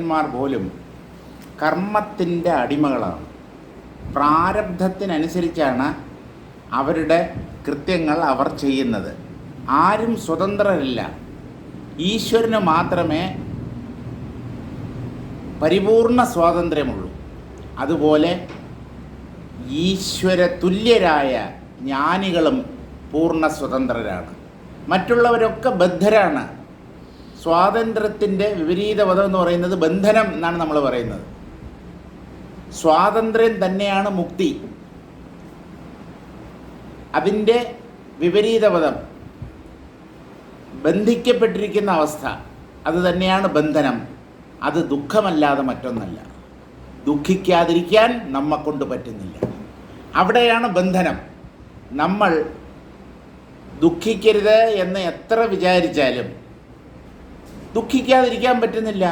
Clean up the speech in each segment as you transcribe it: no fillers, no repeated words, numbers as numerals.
ദേവന്മാർ പോലും കർമ്മത്തിൻ്റെ അടിമകളാണ്. പ്രാരബ്ധത്തിനനുസരിച്ചാണ് അവരുടെ കൃത്യങ്ങൾ അവർ ചെയ്യുന്നത്. ആരും സ്വതന്ത്രരല്ല. ഈശ്വരന് മാത്രമേ പരിപൂർണ സ്വാതന്ത്ര്യമുള്ളൂ. അതുപോലെ ഈശ്വര തുല്യരായ ജ്ഞാനികളും പൂർണ്ണ സ്വതന്ത്രരാണ്. മറ്റുള്ളവരൊക്കെ ബദ്ധരാണ്. സ്വാതന്ത്ര്യത്തിൻ്റെ വിപരീതപദം എന്ന് പറയുന്നത് ബന്ധനം എന്നാണ് നമ്മൾ പറയുന്നത്. സ്വാതന്ത്ര്യം തന്നെയാണ് മുക്തി. അതിൻ്റെ വിപരീതപദം ബന്ധിക്കപ്പെട്ടിരിക്കുന്ന അവസ്ഥ, അത് തന്നെയാണ് ബന്ധനം. അത് ദുഃഖമല്ലാതെ മറ്റൊന്നല്ല. ദുഃഖിക്കാതിരിക്കാൻ നമ്മെക്കൊണ്ട് പറ്റുന്നില്ല. അവിടെയാണ് ബന്ധനം. നമ്മൾ ദുഃഖിക്കരുത് എന്ന് എത്ര വിചാരിച്ചാലും ദുഃഖിക്കാതിരിക്കാൻ പറ്റുന്നില്ല.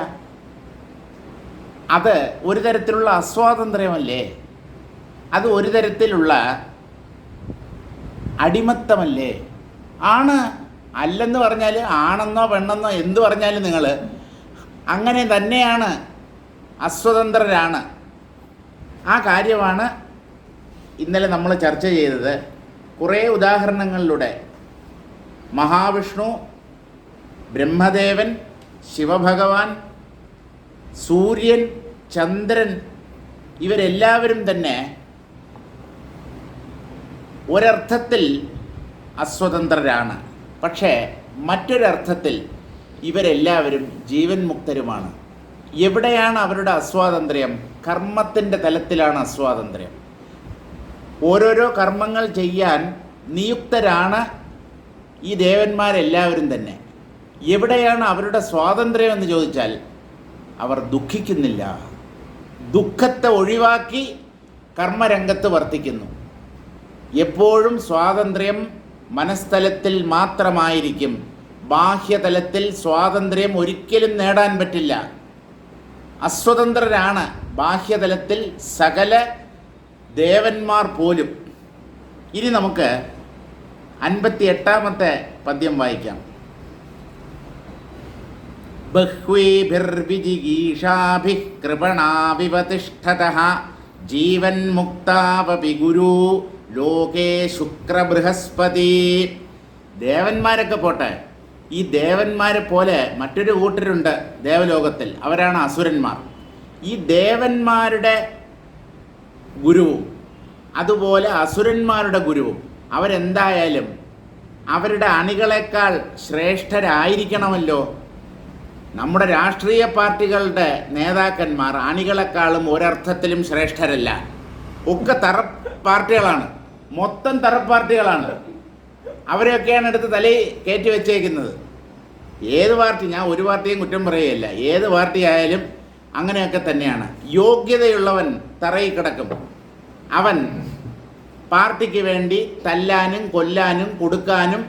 അത് ഒരു തരത്തിലുള്ള അസ്വാതന്ത്ര്യമല്ലേ? അത് ഒരു തരത്തിലുള്ള അടിമത്തമല്ലേ? ആണ്. അല്ലെന്ന് പറഞ്ഞാൽ ആണെന്നോ പെണ്ണെന്നോ എന്തു പറഞ്ഞാലും നിങ്ങൾ അങ്ങനെ തന്നെയാണ്, അസ്വതന്ത്രരാണ്. ആ കാര്യമാണ് ഇന്നലെ നമ്മൾ ചർച്ച ചെയ്തത്. കുറേ ഉദാഹരണങ്ങളിലൂടെ മഹാവിഷ്ണു, ബ്രഹ്മദേവൻ, ശിവഭഗവാൻ, സൂര്യൻ, ചന്ദ്രൻ, ഇവരെല്ലാവരും തന്നെ ഒരർത്ഥത്തിൽ അസ്വതന്ത്രരാണ്. പക്ഷേ മറ്റൊരർത്ഥത്തിൽ ഇവരെല്ലാവരും ജീവൻ മുക്തരുമാണ്. എവിടെയാണ് അവരുടെ അസ്വാതന്ത്ര്യം? കർമ്മത്തിൻ്റെ തലത്തിലാണ് അസ്വാതന്ത്ര്യം. ഓരോരോ കർമ്മങ്ങൾ ചെയ്യാൻ നിയുക്തരാണ് ഈ ദേവന്മാരെല്ലാവരും തന്നെ. എവിടെയാണ് അവരുടെ സ്വാതന്ത്ര്യം എന്ന് ചോദിച്ചാൽ അവർ ദുഃഖിക്കുന്നില്ല. ദുഃഖത്തെ ഒഴിവാക്കി കർമ്മരംഗത്ത് വർത്തിക്കുന്നു. എപ്പോഴും സ്വാതന്ത്ര്യം മനസ്തലത്തിൽ മാത്രമായിരിക്കും. ബാഹ്യതലത്തിൽ സ്വാതന്ത്ര്യം ഒരിക്കലും നേടാൻ പറ്റില്ല. അസ്വതന്ത്രരാണ് ബാഹ്യതലത്തിൽ സകല ദേവന്മാർ പോലും. ഇനി നമുക്ക് 58-ാമത്തെ പദ്യം വായിക്കാം. ബഹ്വീഭിർവിജിഗീഷാഭിഃ കൃപണാവിവ തിഷ്ഠതഃ ജീവൻ മുക്താവപി ഗുരു ലോകേ ശുക്രബൃഹസ്പതി. ദേവന്മാരൊക്കെ പോട്ടെ, ഈ ദേവന്മാരെ പോലെ മറ്റൊരു കൂട്ടരുണ്ട് ദേവലോകത്തിൽ. അവരാണ് അസുരന്മാർ. ഈ ദേവന്മാരുടെ ഗുരുവും അതുപോലെ അസുരന്മാരുടെ ഗുരുവും അവരെന്തായാലും അവരുടെ അണികളെക്കാൾ ശ്രേഷ്ഠരായിരിക്കണമല്ലോ. നമ്മുടെ രാഷ്ട്രീയ പാർട്ടികളുടെ നേതാക്കന്മാർ അണികളെക്കാളും ഒരർത്ഥത്തിലും ശ്രേഷ്ഠരല്ല. ഒക്കെ തറ പാർട്ടികളാണ്, മൊത്തം തറ പാർട്ടികളാണ്. അവരെയൊക്കെയാണ് എടുത്ത് തലയിൽ കയറ്റി വെച്ചേക്കുന്നത്. ഏത് പാർട്ടി, ഞാൻ ഒരു പാർട്ടിയും കുറ്റം പറയുകയില്ല, ഏത് പാർട്ടി ആയാലും അങ്ങനെയൊക്കെ തന്നെയാണ്. യോഗ്യതയുള്ളവൻ തറയിൽ കിടക്കും. അവൻ പാർട്ടിക്ക് വേണ്ടി തല്ലാനും കൊല്ലാനും കൊടുക്കാനും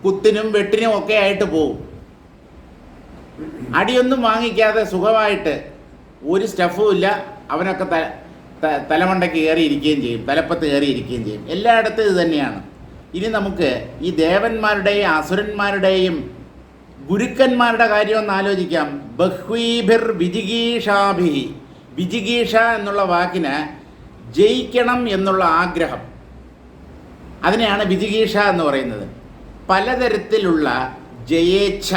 കുത്തിനും വെട്ടിനും ഒക്കെ ആയിട്ട് പോകും. അടിയൊന്നും വാങ്ങിക്കാതെ സുഖമായിട്ട് ഒരു സ്റ്റഫും ഇല്ല. അവനൊക്കെ തലമണ്ടയ്ക്ക് കയറിയിരിക്കുകയും ചെയ്യും, തലപ്പത്ത് കയറിയിരിക്കുകയും ചെയ്യും. എല്ലായിടത്തും ഇത് തന്നെയാണ്. ഇനി നമുക്ക് ഈ ദേവന്മാരുടെയും അസുരന്മാരുടെയും ഗുരുക്കന്മാരുടെ കാര്യം ഒന്ന് ആലോചിക്കാം. ബഹ്വീഭിർ വിജിഗീഷാഭി. വിജിഗീഷ എന്നുള്ള വാക്കിന് ജയിക്കണം എന്നുള്ള ആഗ്രഹം, അതിനെയാണ് വിജിഗീഷ എന്ന് പറയുന്നത്. പലതരത്തിലുള്ള ജയേച്ഛ,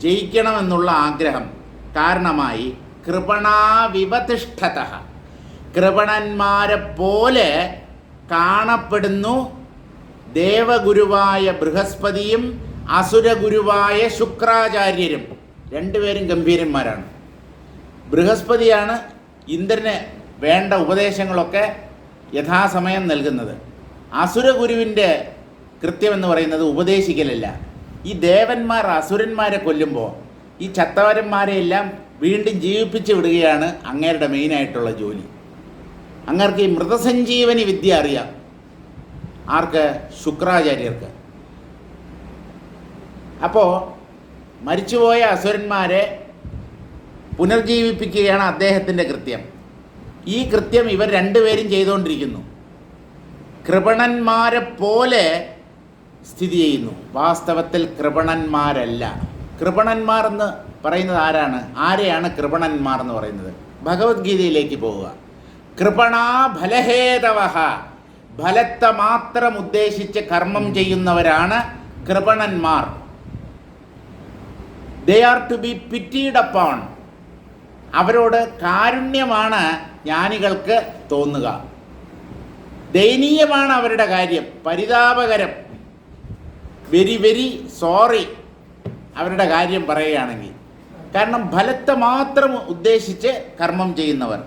ജയിക്കണമെന്നുള്ള ആഗ്രഹം കാരണമായി കൃപണാവിവതിഷ്ഠതഃ, കൃപണന്മാരെ പോലെ കാണപ്പെടുന്നു ദേവഗുരുവായ ബൃഹസ്പതിയും അസുരഗുരുവായ ശുക്രാചാര്യരും. രണ്ടുപേരും ഗംഭീരന്മാരാണ്. ബൃഹസ്പതിയാണ് ഇന്ദ്രന് വേണ്ട ഉപദേശങ്ങളൊക്കെ യഥാസമയം നൽകുന്നത്. അസുരഗുരുവിൻ്റെ കൃത്യമെന്ന് പറയുന്നത് ഉപദേശിക്കലല്ല. ഈ ദേവന്മാർ അസുരന്മാരെ കൊല്ലുമ്പോൾ ഈ ചത്തവരന്മാരെയെല്ലാം വീണ്ടും ജീവിപ്പിച്ച് വിടുകയാണ് അങ്ങേരുടെ മെയിനായിട്ടുള്ള ജോലി. അങ്ങേർക്ക് ഈ മൃതസഞ്ജീവനി വിദ്യ അറിയാം. ആർക്ക്? ശുക്രാചാര്യർക്ക്. അപ്പോൾ മരിച്ചുപോയ അസുരന്മാരെ പുനർജീവിപ്പിക്കുകയാണ് അദ്ദേഹത്തിൻ്റെ കൃത്യം. ഈ കൃത്യം ഇവർ രണ്ടുപേരും ചെയ്തുകൊണ്ടിരിക്കുന്നു. കൃപണന്മാരെ പോലെ സ്ഥിതി ചെയ്യുന്നു. വാസ്തവത്തിൽ കൃപണന്മാരല്ല. കൃപണന്മാർ എന്ന് പറയുന്നത് ആരെയാണ് കൃപണന്മാർ എന്ന് പറയുന്നത്? ഭഗവത്ഗീതയിലേക്ക് പോവുക. കൃപണാ ഫലഹേതവഃ, ഫലത്തെ മാത്രം ഉദ്ദേശിച്ച് കർമ്മം ചെയ്യുന്നവരാണ് കൃപണന്മാർ. They are to be pitied upon. അവരോട് കാരുണ്യമാണ് ജ്ഞാനികൾക്ക് തോന്നുക. ദയനീയമാണ് അവരുടെ കാര്യം, പരിതാപകരം, വെരി വെരി സോറി അവരുടെ കാര്യം പറയുകയാണെങ്കിൽ. കാരണം ഫലത്തെ മാത്രം ഉദ്ദേശിച്ച് കർമ്മം ചെയ്യുന്നവർ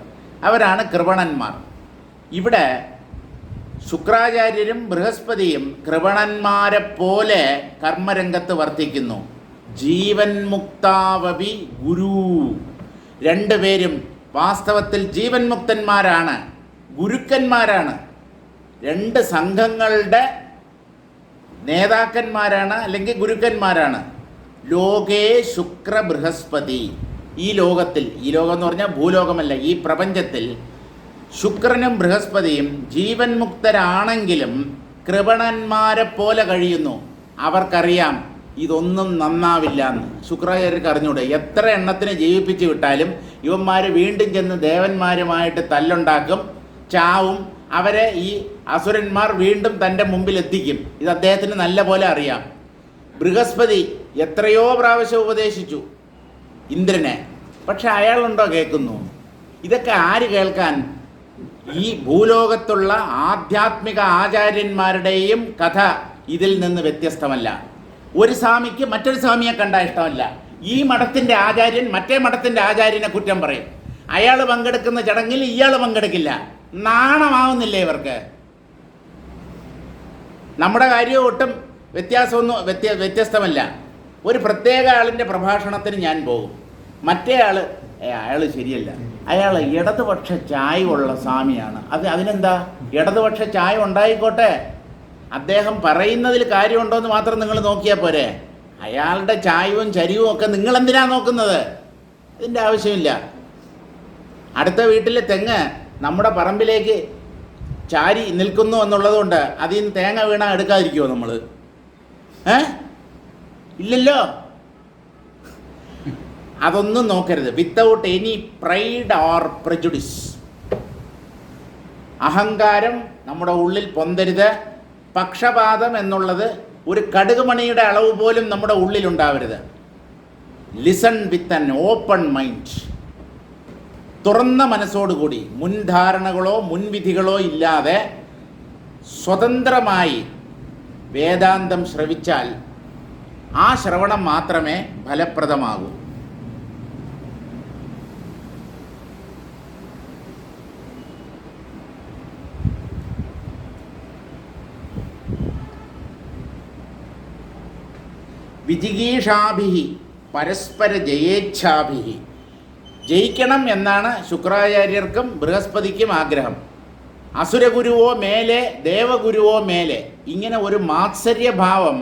അവരാണ് കൃപണന്മാർ. ഇവിടെ ശുക്രാചാര്യരും ബൃഹസ്പതിയും കൃപണന്മാരെ പോലെ കർമ്മരംഗത്ത് വർത്തിക്കുന്നു. ജീവൻ മുക്താവപി ഗുരു, രണ്ടുപേരും വാസ്തവത്തിൽ ജീവൻ മുക്തന്മാരാണ്, ഗുരുക്കന്മാരാണ്. രണ്ട് സംഘങ്ങളുടെ നേതാക്കന്മാരാണ്, അല്ലെങ്കിൽ ഗുരുക്കന്മാരാണ്. ലോകേ ശുക്ര ബൃഹസ്പതി, ഈ ലോകത്തിൽ, ഈ ലോകം എന്ന് പറഞ്ഞാൽ ഭൂലോകമല്ല, ഈ പ്രപഞ്ചത്തിൽ ശുക്രനും ബൃഹസ്പതിയും ജീവൻ മുക്തരാണെങ്കിലും കൃപണന്മാരെ പോലെ കഴിയുന്നു. അവർക്കറിയാം ഇതൊന്നും നന്നാവില്ല എന്ന്. ശുക്രാചാര്യർക്ക് അറിഞ്ഞൂടെ, എത്ര എണ്ണത്തിന് ജീവിപ്പിച്ച് വിട്ടാലും ഇവന്മാർ വീണ്ടും ചെന്ന് ദേവന്മാരുമായിട്ട് തല്ലുണ്ടാക്കും, ചാവും, അവരെ ഈ അസുരന്മാർ വീണ്ടും തൻ്റെ മുമ്പിൽ എത്തിക്കും. ഇത് അദ്ദേഹത്തിന് നല്ല പോലെ അറിയാം. ബൃഹസ്പതി എത്രയോ പ്രാവശ്യം ഉപദേശിച്ചു ഇന്ദ്രനെ, പക്ഷെ അയാളുണ്ടോ കേൾക്കുന്നു? ഇതൊക്കെ ആര് കേൾക്കാൻ? ഈ ഭൂലോകത്തുള്ള ആധ്യാത്മിക ആചാര്യന്മാരുടെയും കഥ ഇതിൽ നിന്ന് വ്യത്യസ്തമല്ല. ഒരു സ്വാമിക്ക് മറ്റൊരു സ്വാമിയെ കണ്ടാൽ ഇഷ്ടമല്ല. ഈ മഠത്തിൻ്റെ ആചാര്യൻ മറ്റേ മഠത്തിൻ്റെ ആചാര്യനെ കുറ്റം പറയും. അയാൾ പങ്കെടുക്കുന്ന ചടങ്ങിൽ ഇയാൾ പങ്കെടുക്കില്ല. നാണമാവുന്നില്ലേ ഇവർക്ക്? നമ്മുടെ കാര്യം ഒട്ടും വ്യത്യസ്തമല്ല. ഒരു പ്രത്യേക ആളിൻ്റെ പ്രഭാഷണത്തിന് ഞാൻ പോകും. മറ്റേ അയാൾ ശരിയല്ല, അയാൾ ഇടതുപക്ഷ ചായവുള്ള സ്വാമിയാണ്. അതിനെന്താ? ഇടതുപക്ഷ ചായ ഉണ്ടായിക്കോട്ടെ, അദ്ദേഹം പറയുന്നതിൽ കാര്യമുണ്ടോ എന്ന് മാത്രം നിങ്ങൾ നോക്കിയാൽ പോരെ. അയാളുടെ ചായവും ചരിവും ഒക്കെ നിങ്ങളെന്തിനാ നോക്കുന്നത്? ഇതിൻ്റെ ആവശ്യമില്ല. അടുത്ത വീട്ടിലെ തെങ്ങ് നമ്മുടെ പറമ്പിലേക്ക് ചാരി നിൽക്കുന്നു എന്നുള്ളതുകൊണ്ട് അതിൽ നിന്ന് തേങ്ങ വീണ എടുക്കാതിരിക്കുമോ നമ്മൾ? ഇല്ലല്ലോ. അതൊന്നും നോക്കരുത്. Without any pride or prejudice. അഹങ്കാരം നമ്മുടെ ഉള്ളിൽ പൊന്തരുത്. പക്ഷപാതം എന്നുള്ളത് ഒരു കടുകുമണിയുടെ അളവ് പോലും നമ്മുടെ ഉള്ളിലുണ്ടാവരുത്. Listen with an open mind. തുറന്ന മനസ്സോടുകൂടി, മുൻധാരണകളോ മുൻവിധികളോ ഇല്ലാതെ സ്വതന്ത്രമായി വേദാന്തം ശ്രവിച്ചാൽ ആ ശ്രവണം മാത്രമേ ഫലപ്രദമാകൂ. വിജിഗീഷാഭിഹി പരസ്പര ജയേച്ഛാഭിഹി. ജയിക്കണം എന്നാണ് ശുക്രാചാര്യർക്കും ബൃഹസ്പതിക്കും ആഗ്രഹം. അസുരഗുരുവോ മേലെ ദേവഗുരുവോ മേലെ, ഇങ്ങനെ ഒരു മാത്സര്യഭാവം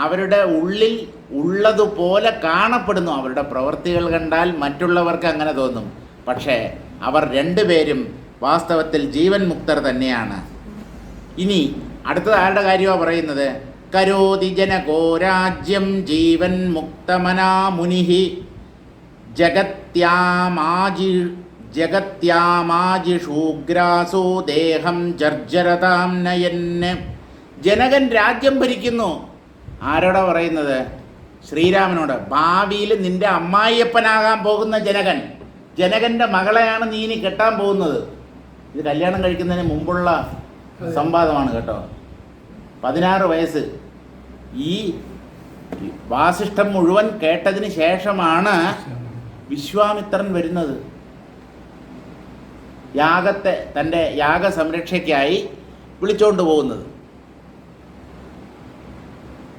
അവരുടെ ഉള്ളിൽ ഉള്ളതുപോലെ കാണപ്പെടുന്നു. അവരുടെ പ്രവൃത്തികൾ കണ്ടാൽ മറ്റുള്ളവർക്ക് അങ്ങനെ തോന്നും. പക്ഷേ അവർ രണ്ടുപേരും വാസ്തവത്തിൽ ജീവൻ മുക്തർ തന്നെയാണ്. ഇനി അടുത്തത് ആരുടെ കാര്യമാണ് പറയുന്നത്? കരോതി ജനകോ രാജ്യം ജീവൻ മുക്തമനാ മുനിഹി ജഗത്യാമാജിഷൂഗ്രാസോ ദേഹം ജർജരതാം നയന്. ജനകൻ രാജ്യം ഭരിക്കുന്നു. ആരോടാ പറയുന്നത്? ശ്രീരാമനോട്. ഭാവിയിൽ നിന്റെ അമ്മായിയപ്പനാകാൻ പോകുന്ന ജനകൻ്റെ മകളെയാണ് നീ ഇനി കെട്ടാൻ പോകുന്നത്. ഇത് കല്യാണം കഴിക്കുന്നതിന് മുമ്പുള്ള സംവാദമാണ് കേട്ടോ. 16 വയസ്സ്. ഈ വാസിഷ്ഠം മുഴുവൻ കേട്ടതിന് ശേഷമാണ് വിശ്വാമിത്രൻ വരുന്നത്. യാഗത്തെ തൻ്റെ യാഗസംരക്ഷയ്ക്കായി വിളിച്ചുകൊണ്ട് പോകുന്നത്.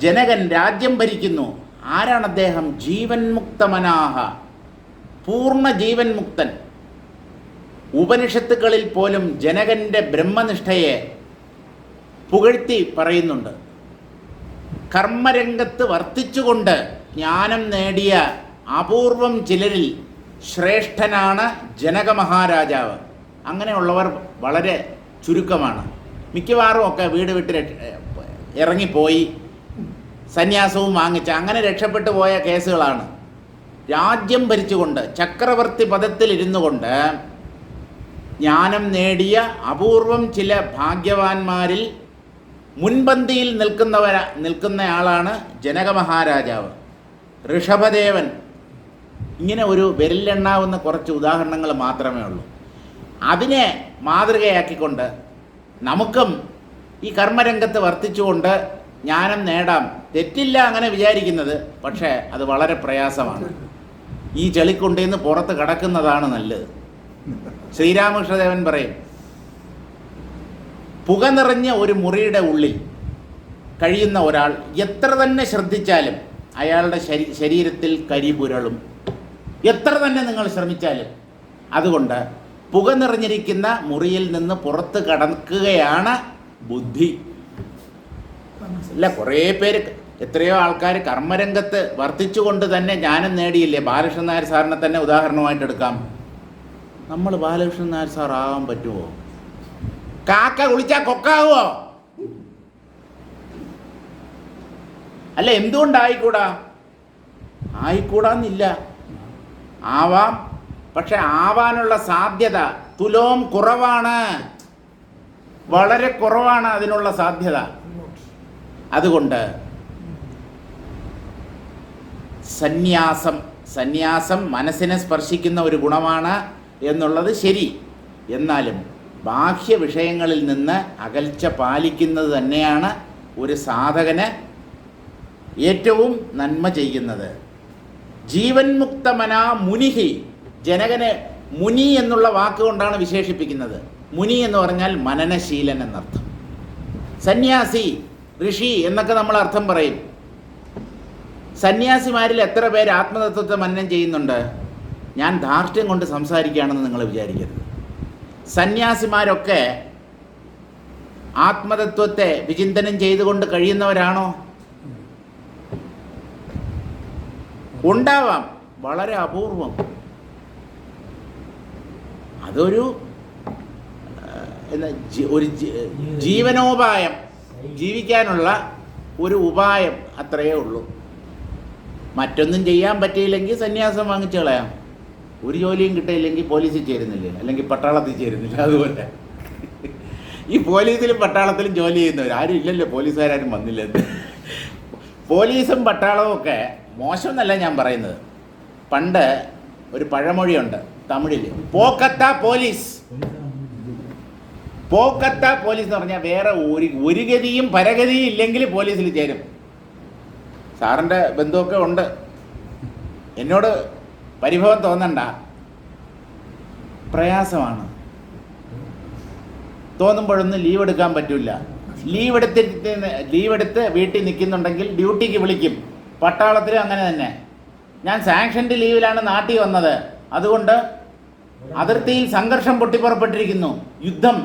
ജനകൻ രാജ്യം ഭരിക്കുന്നു. ആരാണ് അദ്ദേഹം? ജീവൻ മുക്തമനാഹ, പൂർണ്ണ ജീവൻ മുക്തൻ. ഉപനിഷത്തുക്കളിൽ പോലും ജനകൻ്റെ ബ്രഹ്മനിഷ്ഠയെ പുകഴ്ത്തി പറയുന്നുണ്ട്. കർമ്മരംഗത്ത് വർത്തിച്ചുകൊണ്ട് ജ്ഞാനം നേടിയ അപൂർവം ചിലരിൽ ശ്രേഷ്ഠനാണ് ജനക മഹാരാജാവ്. അങ്ങനെയുള്ളവർ വളരെ ചുരുക്കമാണ്. മിക്കവാറും ഒക്കെ വീട് വിട്ട് ഇറങ്ങിപ്പോയി സന്യാസവും വാങ്ങിച്ച് അങ്ങനെ രക്ഷപ്പെട്ടു പോയ കേസുകളാണ്. രാജ്യം ഭരിച്ചുകൊണ്ട് ചക്രവർത്തി പദത്തിലിരുന്നു കൊണ്ട് ജ്ഞാനം നേടിയ അപൂർവം ചില ഭാഗ്യവാന്മാരിൽ മുൻപന്തിയിൽ നിൽക്കുന്നയാളാണ് ജനക മഹാരാജാവ്, ഋഷഭദേവൻ. ഇങ്ങനെ ഒരു വിരലിലെണ്ണാവുന്ന കുറച്ച് ഉദാഹരണങ്ങൾ മാത്രമേ ഉള്ളൂ. അതിനെ മാതൃകയാക്കിക്കൊണ്ട് നമുക്കും ഈ കർമ്മരംഗത്ത് വർത്തിച്ചുകൊണ്ട് ജ്ഞാനം നേടാം. തെറ്റില്ല അങ്ങനെ വിചാരിക്കുന്നത്, പക്ഷേ അത് വളരെ പ്രയാസമാണ്. ഈ ചെളിക്കുണ്ടിൽ നിന്ന് പുറത്ത് കടക്കുന്നതാണ് നല്ലത്. ശ്രീരാമകൃഷ്ണദേവൻ പറയും, പുക നിറഞ്ഞ ഒരു മുറിയുടെ ഉള്ളിൽ കഴിയുന്ന ഒരാൾ എത്ര തന്നെ ശ്രദ്ധിച്ചാലും അയാളുടെ ശരീരത്തിൽ കരി പുരളും. എത്ര തന്നെ നിങ്ങൾ ശ്രമിച്ചാലും. അതുകൊണ്ട് പുക നിറഞ്ഞിരിക്കുന്ന മുറിയിൽ നിന്ന് പുറത്ത് കടക്കുകയാണ് ബുദ്ധി. അല്ല, കുറേ പേര്, എത്രയോ ആൾക്കാർ കർമ്മരംഗത്ത് വർത്തിച്ചുകൊണ്ട് തന്നെ ജ്ഞാനം നേടിയില്ലേ. ബാലകൃഷ്ണൻ നായർ സാറിനെ തന്നെ ഉദാഹരണമായിട്ട് എടുക്കാം. നമ്മൾ ബാലകൃഷ്ണൻ നായർ സാർ ആവാൻ പറ്റുമോ? കാക്ക കുളിച്ചാൽ കൊക്കാവോ? അല്ല, എന്തുകൊണ്ടായിക്കൂടാ? ആയിക്കൂടാന്നില്ല, ആവാം. പക്ഷെ ആവാനുള്ള സാധ്യത തുലോം കുറവാണ്, വളരെ കുറവാണ് അതിനുള്ള സാധ്യത. അതുകൊണ്ട് സന്യാസം മനസ്സിനെ സ്പർശിക്കുന്ന ഒരു ഗുണമാണ് എന്നുള്ളത് ശരി. എന്നാലും ബാഹ്യ വിഷയങ്ങളിൽ നിന്ന് അകൽച്ച പാലിക്കുന്നത് തന്നെയാണ് ഒരു സാധകന് ഏറ്റവും നന്മ ചെയ്യുന്നത്. ജീവൻ മുക്തമനാ മുനിഹി, ജനകനെ മുനി എന്നുള്ള വാക്കുകൊണ്ടാണ് വിശേഷിപ്പിക്കുന്നത്. മുനി എന്ന് പറഞ്ഞാൽ മനനശീലൻ എന്നർത്ഥം. സന്യാസി, ഋഷി എന്നൊക്കെ നമ്മൾ അർത്ഥം പറയും. സന്യാസിമാരിൽ എത്ര പേര് ആത്മതത്വത്തെ മനനം ചെയ്യുന്നുണ്ട്? ഞാൻ ധാർഷ്ട്യം കൊണ്ട് സംസാരിക്കുകയാണെന്ന് നിങ്ങൾ വിചാരിക്കരുത്. സന്യാസിമാരൊക്കെ ആത്മതത്വത്തെ വിചിന്തനം ചെയ്തുകൊണ്ട് കഴിയുന്നവരാണോ? ഉണ്ടാവാം, വളരെ അപൂർവം. അതൊരു ജീവനോപായം, ജീവിക്കാനുള്ള ഒരു ഉപായം, അത്രയേ ഉള്ളൂ. മറ്റൊന്നും ചെയ്യാൻ പറ്റിയില്ലെങ്കിൽ സന്യാസം വാങ്ങിച്ചു കളയാം. ഒരു ജോലിയും കിട്ടിയില്ലെങ്കിൽ പോലീസിൽ ചേരുന്നില്ലേ, അല്ലെങ്കിൽ പട്ടാളത്തിൽ ചേരുന്നില്ല. അതുപോലെ ഈ പോലീസിലും പട്ടാളത്തിലും ജോലി ചെയ്യുന്നവർ ആരും ഇല്ലല്ലോ, പോലീസുകാരും വന്നില്ല. പോലീസും പട്ടാളവും ഒക്കെ മോശമെന്നല്ല ഞാൻ പറയുന്നത്. പണ്ട് ഒരു പഴമൊഴിയുണ്ട് തമിഴിൽ, പോക്കത്ത പോലീസ്. പോക്കത്ത പോലീസ് എന്ന് പറഞ്ഞാൽ വേറെ ഒരു ഗതിയും പരഗതിയും ഇല്ലെങ്കിൽ പോലീസിൽ ചേരും. സാറിൻ്റെ ബന്ധുവൊക്കെ ഉണ്ട്, എന്നോട് പരിഭവം തോന്നണ്ട. പ്രയാസമാണ്. തോന്നുമ്പോഴൊന്നും ലീവ് എടുക്കാൻ പറ്റില്ല. ലീവ് എടുത്ത് വീട്ടിൽ നിൽക്കുന്നുണ്ടെങ്കിൽ ഡ്യൂട്ടിക്ക് വിളിക്കും. പട്ടാളത്തിലും അങ്ങനെ തന്നെ. ഞാൻ സാങ്ഷൻ്റെ ലീവിലാണ് നാട്ടിൽ വന്നത്, അതുകൊണ്ട് അതിർത്തിയിൽ സംഘർഷം പൊട്ടിപ്പുറപ്പെട്ടിരിക്കുന്നു, യുദ്ധം.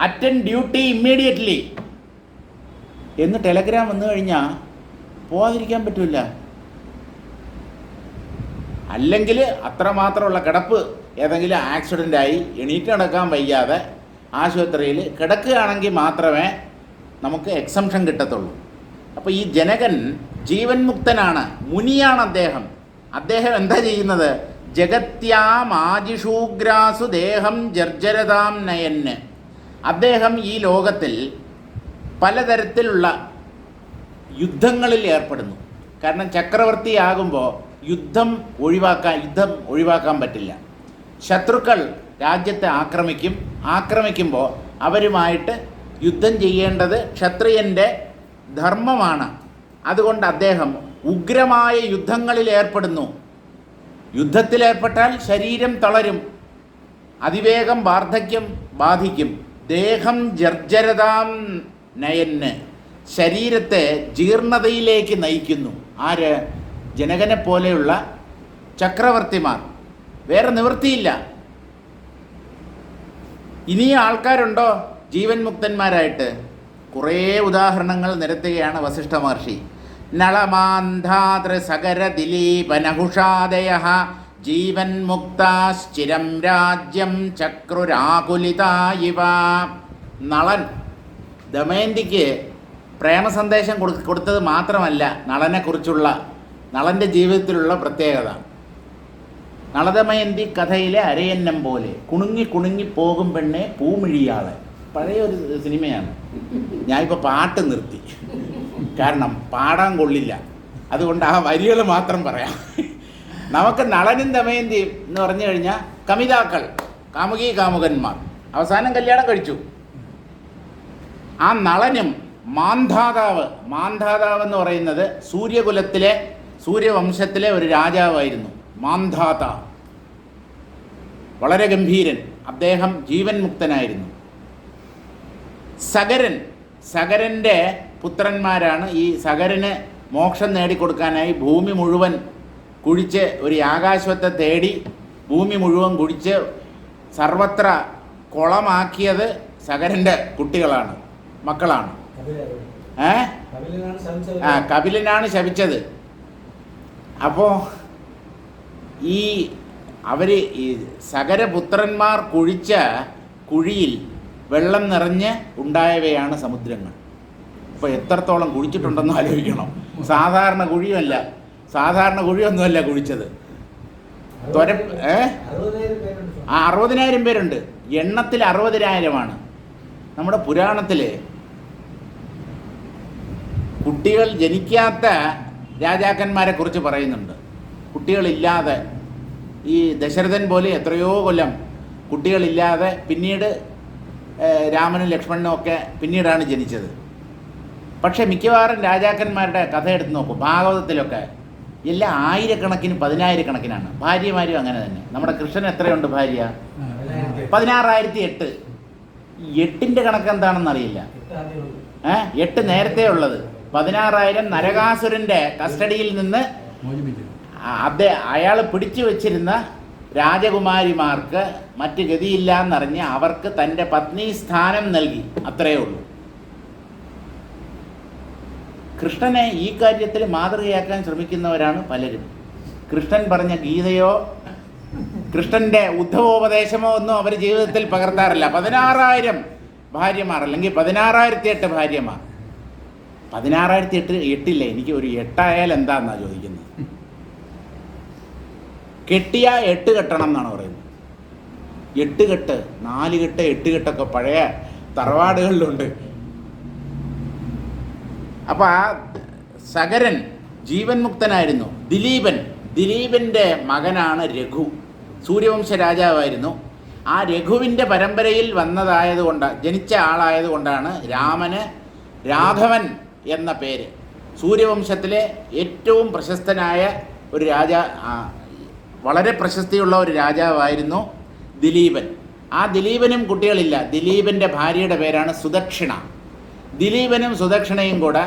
അറ്റൻഡ് ഡ്യൂട്ടി ഇമ്മീഡിയറ്റ്ലി എന്ന് ടെലഗ്രാം വന്നു കഴിഞ്ഞാൽ പോകാതിരിക്കാൻ പറ്റില്ല. അല്ലെങ്കിൽ അത്രമാത്രമുള്ള കിടപ്പ്, ഏതെങ്കിലും ആക്സിഡൻ്റായി എണീറ്റ് നടക്കാൻ വയ്യാതെ ആശുപത്രിയിൽ കിടക്കുകയാണെങ്കിൽ മാത്രമേ നമുക്ക് എക്സംഷൻ കിട്ടത്തുള്ളൂ. അപ്പോൾ ഈ ജനകൻ ജീവൻ മുക്തനാണ്, മുനിയാണ് അദ്ദേഹം. അദ്ദേഹം എന്താ ചെയ്യുന്നത്? ജഗത്യാം ആജിഷൂഗ്രാസു ദേഹം ജർജരതാം നയന്. അദ്ദേഹം ഈ ലോകത്തിൽ പലതരത്തിലുള്ള യുദ്ധങ്ങളിൽ ഏർപ്പെടുന്നു. കാരണം ചക്രവർത്തിയാകുമ്പോൾ യുദ്ധം ഒഴിവാക്കാൻ പറ്റില്ല. ശത്രുക്കൾ രാജ്യത്തെ ആക്രമിക്കുമ്പോൾ അവരുമായിട്ട് യുദ്ധം ചെയ്യേണ്ടത് ക്ഷത്രിയൻ്റെ ധർമ്മമാണ്. അതുകൊണ്ട് അദ്ദേഹം ഉഗ്രമായ യുദ്ധങ്ങളിൽ ഏർപ്പെടുന്നു. യുദ്ധത്തിലേർപ്പെട്ടാൽ ശരീരം തളരും, അതിവേഗം വാർദ്ധക്യം ബാധിക്കും. ദേഹം ജർജരതാം നയന്, ശരീരത്തെ ജീർണതയിലേക്ക് നയിക്കുന്നു. ആര്? ജനകനെ പോലെയുള്ള ചക്രവർത്തിമാർ. വേറെ നിവൃത്തിയില്ല. ഇനിയും ആൾക്കാരുണ്ടോ ജീവൻ മുക്തന്മാരായിട്ട്? കുറേ ഉദാഹരണങ്ങൾ നിരത്തുകയാണ് വസിഷ്ഠ മഹർഷി. നളമാന്ധാതൃ സകര ദിലീപനഹുഷാദയ ജീവൻ മുക്താശ്ചിരം രാജ്യം ചക്രുരാകുലിതായിവ. നളൻ ദമയന്തിക്ക് പ്രേമ സന്ദേശം കൊടുത്തത് മാത്രമല്ല നളനെക്കുറിച്ചുള്ള നളൻ്റെ ജീവിതത്തിലുള്ള പ്രത്യേകത. നളദമയന്തി കഥയിലെ അരയന്നം പോലെ കുണുങ്ങി കുണുങ്ങി പോകും പെണ്ണെ പൂമിഴിയാളെ, പഴയ ഒരു സിനിമയാണ്. ഞാനിപ്പോൾ പാട്ട് നിർത്തി, കാരണം പാടാൻ കൊള്ളില്ല, അതുകൊണ്ട് ആ വരികൾ മാത്രം പറയാം. നമുക്ക് നളനും ദമയന്തിയും എന്ന് പറഞ്ഞു കഴിഞ്ഞാൽ കമിതാക്കൾ, കാമുകി കാമുകന്മാർ, അവസാനം കല്യാണം കഴിച്ചു. ആ നളനും മാന്ധാതാവ് എന്ന് പറയുന്നത് സൂര്യകുലത്തിലെ സൂര്യവംശത്തിലെ ഒരു രാജാവായിരുന്നു മാന്ധാത, വളരെ ഗംഭീരൻ. അദ്ദേഹം ജീവൻ മുക്തനായിരുന്നു. സഗരൻ്റെ പുത്രന്മാരാണ്. ഈ സഗരന് മോക്ഷം നേടിക്കൊടുക്കാനായി ഭൂമി മുഴുവൻ കുഴിച്ച്, ഒരു ആകാശത്തെ തേടി ഭൂമി മുഴുവൻ കുഴിച്ച് സർവത്ര കുളമാക്കിയത് സഗരൻ്റെ കുട്ടികളാണ്, മക്കളാണ്. കപിലനാണ് ശപിച്ചത്. അപ്പോൾ ഈ സഗരപുത്രന്മാർ കുഴിച്ച കുഴിയിൽ വെള്ളം നിറഞ്ഞ് ഉണ്ടായവയാണ് സമുദ്രങ്ങൾ. അപ്പോൾ എത്രത്തോളം കുഴിച്ചിട്ടുണ്ടെന്ന് ആലോചിക്കണം. സാധാരണ കുഴിയൊന്നുമല്ല കുഴിച്ചത്. 60,000 പേരുണ്ട്. എണ്ണത്തിൽ 60,000. നമ്മുടെ പുരാണത്തിൽ കുട്ടികൾ ജനിക്കാത്ത രാജാക്കന്മാരെ കുറിച്ച് പറയുന്നുണ്ട്. കുട്ടികളില്ലാതെ, ഈ ദശരഥൻ പോലെ എത്രയോ കൊല്ലം കുട്ടികളില്ലാതെ, പിന്നീട് രാമനും ലക്ഷ്മണനും ഒക്കെ പിന്നീടാണ് ജനിച്ചത്. പക്ഷേ മിക്കവാറും രാജാക്കന്മാരുടെ കഥ എടുത്ത് നോക്കും, ഭാഗവതത്തിലൊക്കെ എല്ലാം 1000 10,000 ഭാര്യമാരും അങ്ങനെ തന്നെ. നമ്മുടെ കൃഷ്ണൻ എത്രയുണ്ട് ഭാര്യ? 16,008. 8ൻ്റെ കണക്ക് എന്താണെന്ന് അറിയില്ല. 8 നേരത്തെ ഉള്ളത്. 16,000 നരകാസുരൻ്റെ കസ്റ്റഡിയിൽ നിന്ന് അയാൾ പിടിച്ചു വച്ചിരുന്ന രാജകുമാരിമാർക്ക് മറ്റ് ഗതിയില്ല എന്നറിഞ്ഞ് അവർക്ക് തൻ്റെ പത്നി സ്ഥാനം നൽകി. അത്രയേ ഉള്ളൂ. കൃഷ്ണനെ ഈ കാര്യത്തിൽ മാതൃകയാക്കാൻ ശ്രമിക്കുന്നവരാണ് പലരും. കൃഷ്ണൻ പറഞ്ഞ ഗീതയോ കൃഷ്ണൻ്റെ ഉദ്ധവോപദേശമോ ഒന്നും അവർ ജീവിതത്തിൽ പകർത്താറില്ല. 16,000 ഭാര്യമാർ, അല്ലെങ്കിൽ 16,008 ഭാര്യമാർ. 16,008 എനിക്ക് ഒരു 8 ആയാൽ എന്താണെന്നാണ് ചോദിക്കുന്നത്. കെട്ടിയ 8 കെട്ടണം എന്നാണ് പറയുന്നത്. 8 കെട്ട്, 4 കെട്ട്, 8 കെട്ടൊക്കെ പഴയ തറവാടുകളിലുണ്ട്. അപ്പം ആ സഗരൻ ജീവൻ മുക്തനായിരുന്നു. ദിലീപൻ്റെ മകനാണ് രഘു. സൂര്യവംശ രാജാവായിരുന്നു. ആ രഘുവിൻ്റെ പരമ്പരയിൽ ജനിച്ച ആളായതുകൊണ്ടാണ് രാമന് രാഘവൻ എന്ന പേര്. സൂര്യവംശത്തിലെ ഏറ്റവും പ്രശസ്തനായ ഒരു വളരെ പ്രശസ്തിയുള്ള ഒരു രാജാവായിരുന്നു ദിലീപൻ. ആ ദിലീപനും കുട്ടികളില്ല. ദിലീപൻ്റെ ഭാര്യയുടെ പേരാണ് സുദക്ഷിണ. ദിലീപനും സുദക്ഷിണയും കൂടെ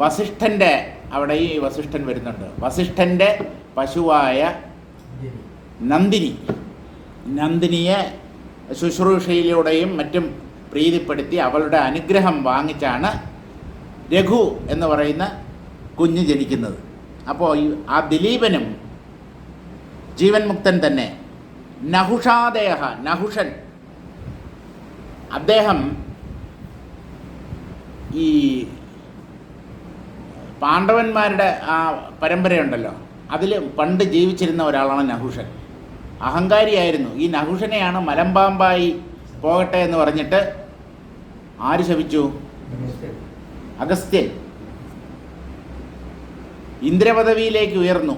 വസിഷ്ഠൻ്റെ അവിടെ, ഈ വസിഷ്ഠൻ വരുന്നുണ്ട്, വസിഷ്ഠൻ്റെ പശുവായ നന്ദിനിയെ ശുശ്രൂഷയിലൂടെയും മറ്റും പ്രീതിപ്പെടുത്തി അവളുടെ അനുഗ്രഹം വാങ്ങിച്ചാണ് രഘു എന്ന് പറയുന്ന കുഞ്ഞ് ജനിക്കുന്നത്. അപ്പോൾ ആ ദിലീപനും ജീവൻ മുക്തൻ തന്നെ. നഹുഷൻ അദ്ദേഹം ഈ പാണ്ഡവന്മാരുടെ ആ പരമ്പരയുണ്ടല്ലോ, അതിൽ പണ്ട് ജീവിച്ചിരുന്ന ഒരാളാണ് നഹുഷൻ. അഹങ്കാരിയായിരുന്നു. ഈ നഹുഷനെയാണ് മലമ്പാമ്പായി പോകട്ടെ എന്ന് പറഞ്ഞിട്ട് ആര് ശപിച്ചു? അഗസ്ത്യൻ. ഇന്ദ്രപദവിയിലേക്ക് ഉയർന്നു.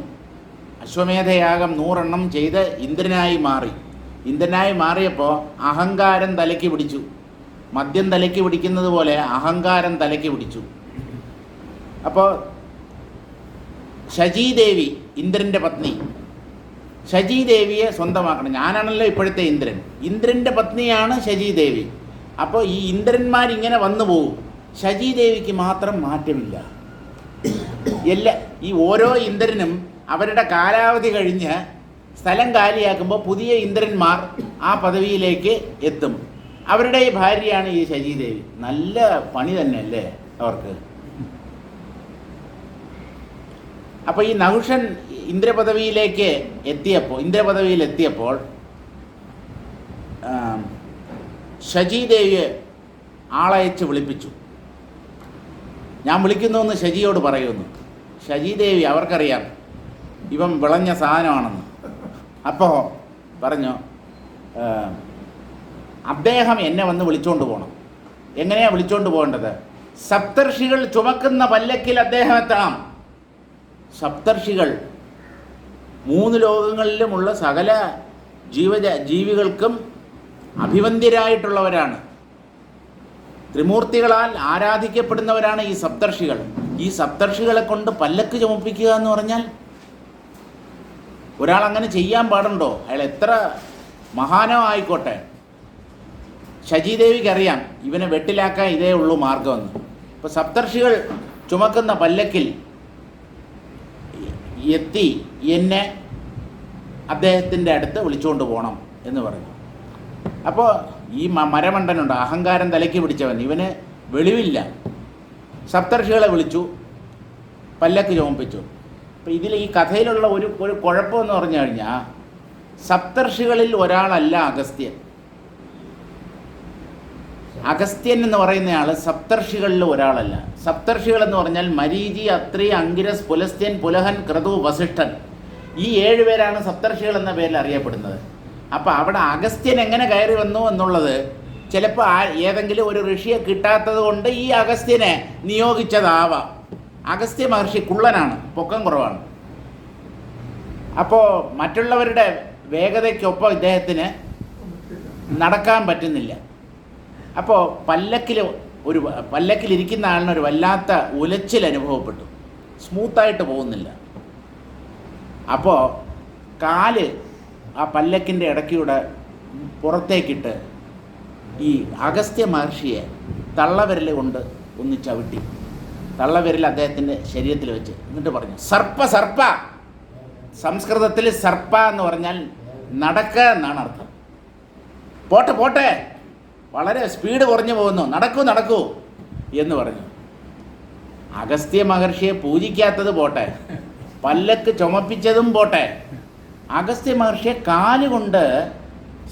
അശ്വമേധയാഗം 100 എണ്ണം ചെയ്ത് ഇന്ദ്രനായി മാറിയപ്പോൾ അഹങ്കാരം തലയ്ക്ക് പിടിച്ചു. മദ്യം തലയ്ക്ക് പിടിക്കുന്നത് പോലെ അഹങ്കാരം തലയ്ക്ക് പിടിച്ചു. അപ്പോൾ ശചീദേവി, ഇന്ദ്രൻ്റെ പത്നി, ശചീദേവിയെ സ്വന്തമാക്കണം. ഞാനാണല്ലോ ഇപ്പോഴത്തെ ഇന്ദ്രൻ്റെ പത്നിയാണ് ശചീദേവി. അപ്പോൾ ഈ ഇന്ദ്രന്മാരിങ്ങനെ വന്നു പോകും. ശചീദേവിക്ക് മാത്രം മാറ്റമില്ല. ഈ ഓരോ ഇന്ദ്രനും അവരുടെ കാലാവധി കഴിഞ്ഞ് സ്ഥലം കാലിയാക്കുമ്പോൾ പുതിയ ഇന്ദ്രന്മാർ ആ പദവിയിലേക്ക് എത്തും. അവരുടെ ഈ ഭാര്യയാണ് ഈ ശചീദേവി. നല്ല പണി തന്നെയല്ലേ അവർക്ക്. അപ്പോൾ ഈ നഹുഷൻ ഇന്ദ്രപദവിയിലേക്ക് എത്തിയപ്പോൾ ശചീദേവിയെ ആളയച്ച് വിളിപ്പിച്ചു. ഞാൻ വിളിക്കുന്നു എന്ന് ശജിയോട് പറയുന്നു. ശചീദേവി അവർക്കറിയാം ഇവൻ വിളഞ്ഞ സാധനമാണെന്ന്. അപ്പോൾ പറഞ്ഞു, അദ്ദേഹം എന്നെ വന്ന് വിളിച്ചുകൊണ്ട് പോകണം. എങ്ങനെയാണ് വിളിച്ചുകൊണ്ട് പോകേണ്ടത്? സപ്തർഷികൾ ചുമക്കുന്ന പല്ലക്കിൽ അദ്ദേഹം എത്തണം. സപ്തർഷികൾ 3 ലോകങ്ങളിലുമുള്ള സകല ജീവികൾക്കും അഭിവന്ദ്യരായിട്ടുള്ളവരാണ്. ത്രിമൂർത്തികളാൽ ആരാധിക്കപ്പെടുന്നവരാണ് ഈ സപ്തർഷികൾ. ഈ സപ്തർഷികളെ കൊണ്ട് പല്ലക്ക് ചുമപ്പിക്കുക എന്ന് പറഞ്ഞാൽ ഒരാൾ അങ്ങനെ ചെയ്യാൻ പാടുണ്ടോ? അയാൾ എത്ര മഹാനോ ആയിക്കോട്ടെ. ശചീദേവിക്കറിയാം ഇവനെ വെട്ടിലാക്കാൻ ഇതേ ഉള്ളൂ മാർഗമെന്ന്. ഇപ്പോൾ സപ്തർഷികൾ ചുമക്കുന്ന പല്ലക്കിൽ എത്തി എന്നെ അദ്ദേഹത്തിൻ്റെ അടുത്ത് വിളിച്ചുകൊണ്ട് പോകണം എന്ന് പറഞ്ഞു. അപ്പോൾ ഈ മരമണ്ടനുണ്ട്, അഹങ്കാരം തലയ്ക്ക് പിടിച്ചവൻ, ഇവന് വെളിവില്ല. സപ്തർഷികളെ വിളിച്ചു, പല്ലക്ക് ചുമപ്പിച്ചു. അപ്പോൾ ഇതിൽ ഈ കഥയിലുള്ള ഒരു കുഴപ്പമെന്ന് പറഞ്ഞു കഴിഞ്ഞാൽ സപ്തർഷികളിൽ ഒരാളല്ല അഗസ്ത്യൻ. അഗസ്ത്യൻ എന്ന് പറയുന്നയാൾ സപ്തർഷികളിൽ ഒരാളല്ല. സപ്തർഷികൾ എന്ന് പറഞ്ഞാൽ മരീചി, അത്രി, അങ്കിരസ്, പുലസ്ത്യൻ, പുലഹൻ, ക്രതു, വസിഷ്ഠൻ. ഈ 7 പേരാണ് സപ്തർഷികൾ എന്ന പേരിൽ അറിയപ്പെടുന്നത്. അപ്പോൾ അവിടെ അഗസ്ത്യൻ എങ്ങനെ കയറി വന്നു എന്നുള്ളത് ചിലപ്പോൾ ഏതെങ്കിലും ഒരു ഋഷിയെ കിട്ടാത്തത് കൊണ്ട് ഈ അഗസ്ത്യനെ നിയോഗിച്ചതാവാം. അഗസ്ത്യ മഹർഷി കുള്ളനാണ്, പൊക്കം കുറവാണ്. അപ്പോൾ മറ്റുള്ളവരുടെ വേഗതയ്ക്കൊപ്പം ഇദ്ദേഹത്തിന് നടക്കാൻ പറ്റുന്നില്ല. അപ്പോൾ പല്ലക്കിലിരിക്കുന്ന ആളിനൊരു വല്ലാത്ത ഉലച്ചിൽ അനുഭവപ്പെട്ടു, സ്മൂത്തായിട്ട് പോകുന്നില്ല. അപ്പോൾ കാല് ആ പല്ലക്കിൻ്റെ ഇടയ്ക്കൂടെ പുറത്തേക്കിട്ട് ഈ അഗസ്ത്യ മഹർഷിയെ തള്ളവിരൽ കൊണ്ട് ഒന്ന് ചവിട്ടി. തള്ളവിരൽ അദ്ദേഹത്തിൻ്റെ ശരീരത്തിൽ വെച്ച് എന്നിട്ട് പറഞ്ഞു, സർപ്പ സർപ്പ. സംസ്കൃതത്തിൽ സർപ്പ എന്ന് പറഞ്ഞാൽ നടക്കുക എന്നാണ് അർത്ഥം. പോട്ടെ പോട്ടെ, വളരെ സ്പീഡ് കുറഞ്ഞു പോകുന്നു, നടക്കൂ നടക്കൂ എന്ന് പറഞ്ഞു. അഗസ്ത്യ മഹർഷിയെ പൂജിക്കാത്തത് പോട്ടെ, പല്ലക്ക് ചുമപ്പിച്ചതും പോട്ടെ, അഗസ്ത്യ മഹർഷിയെ കാലുകൊണ്ട്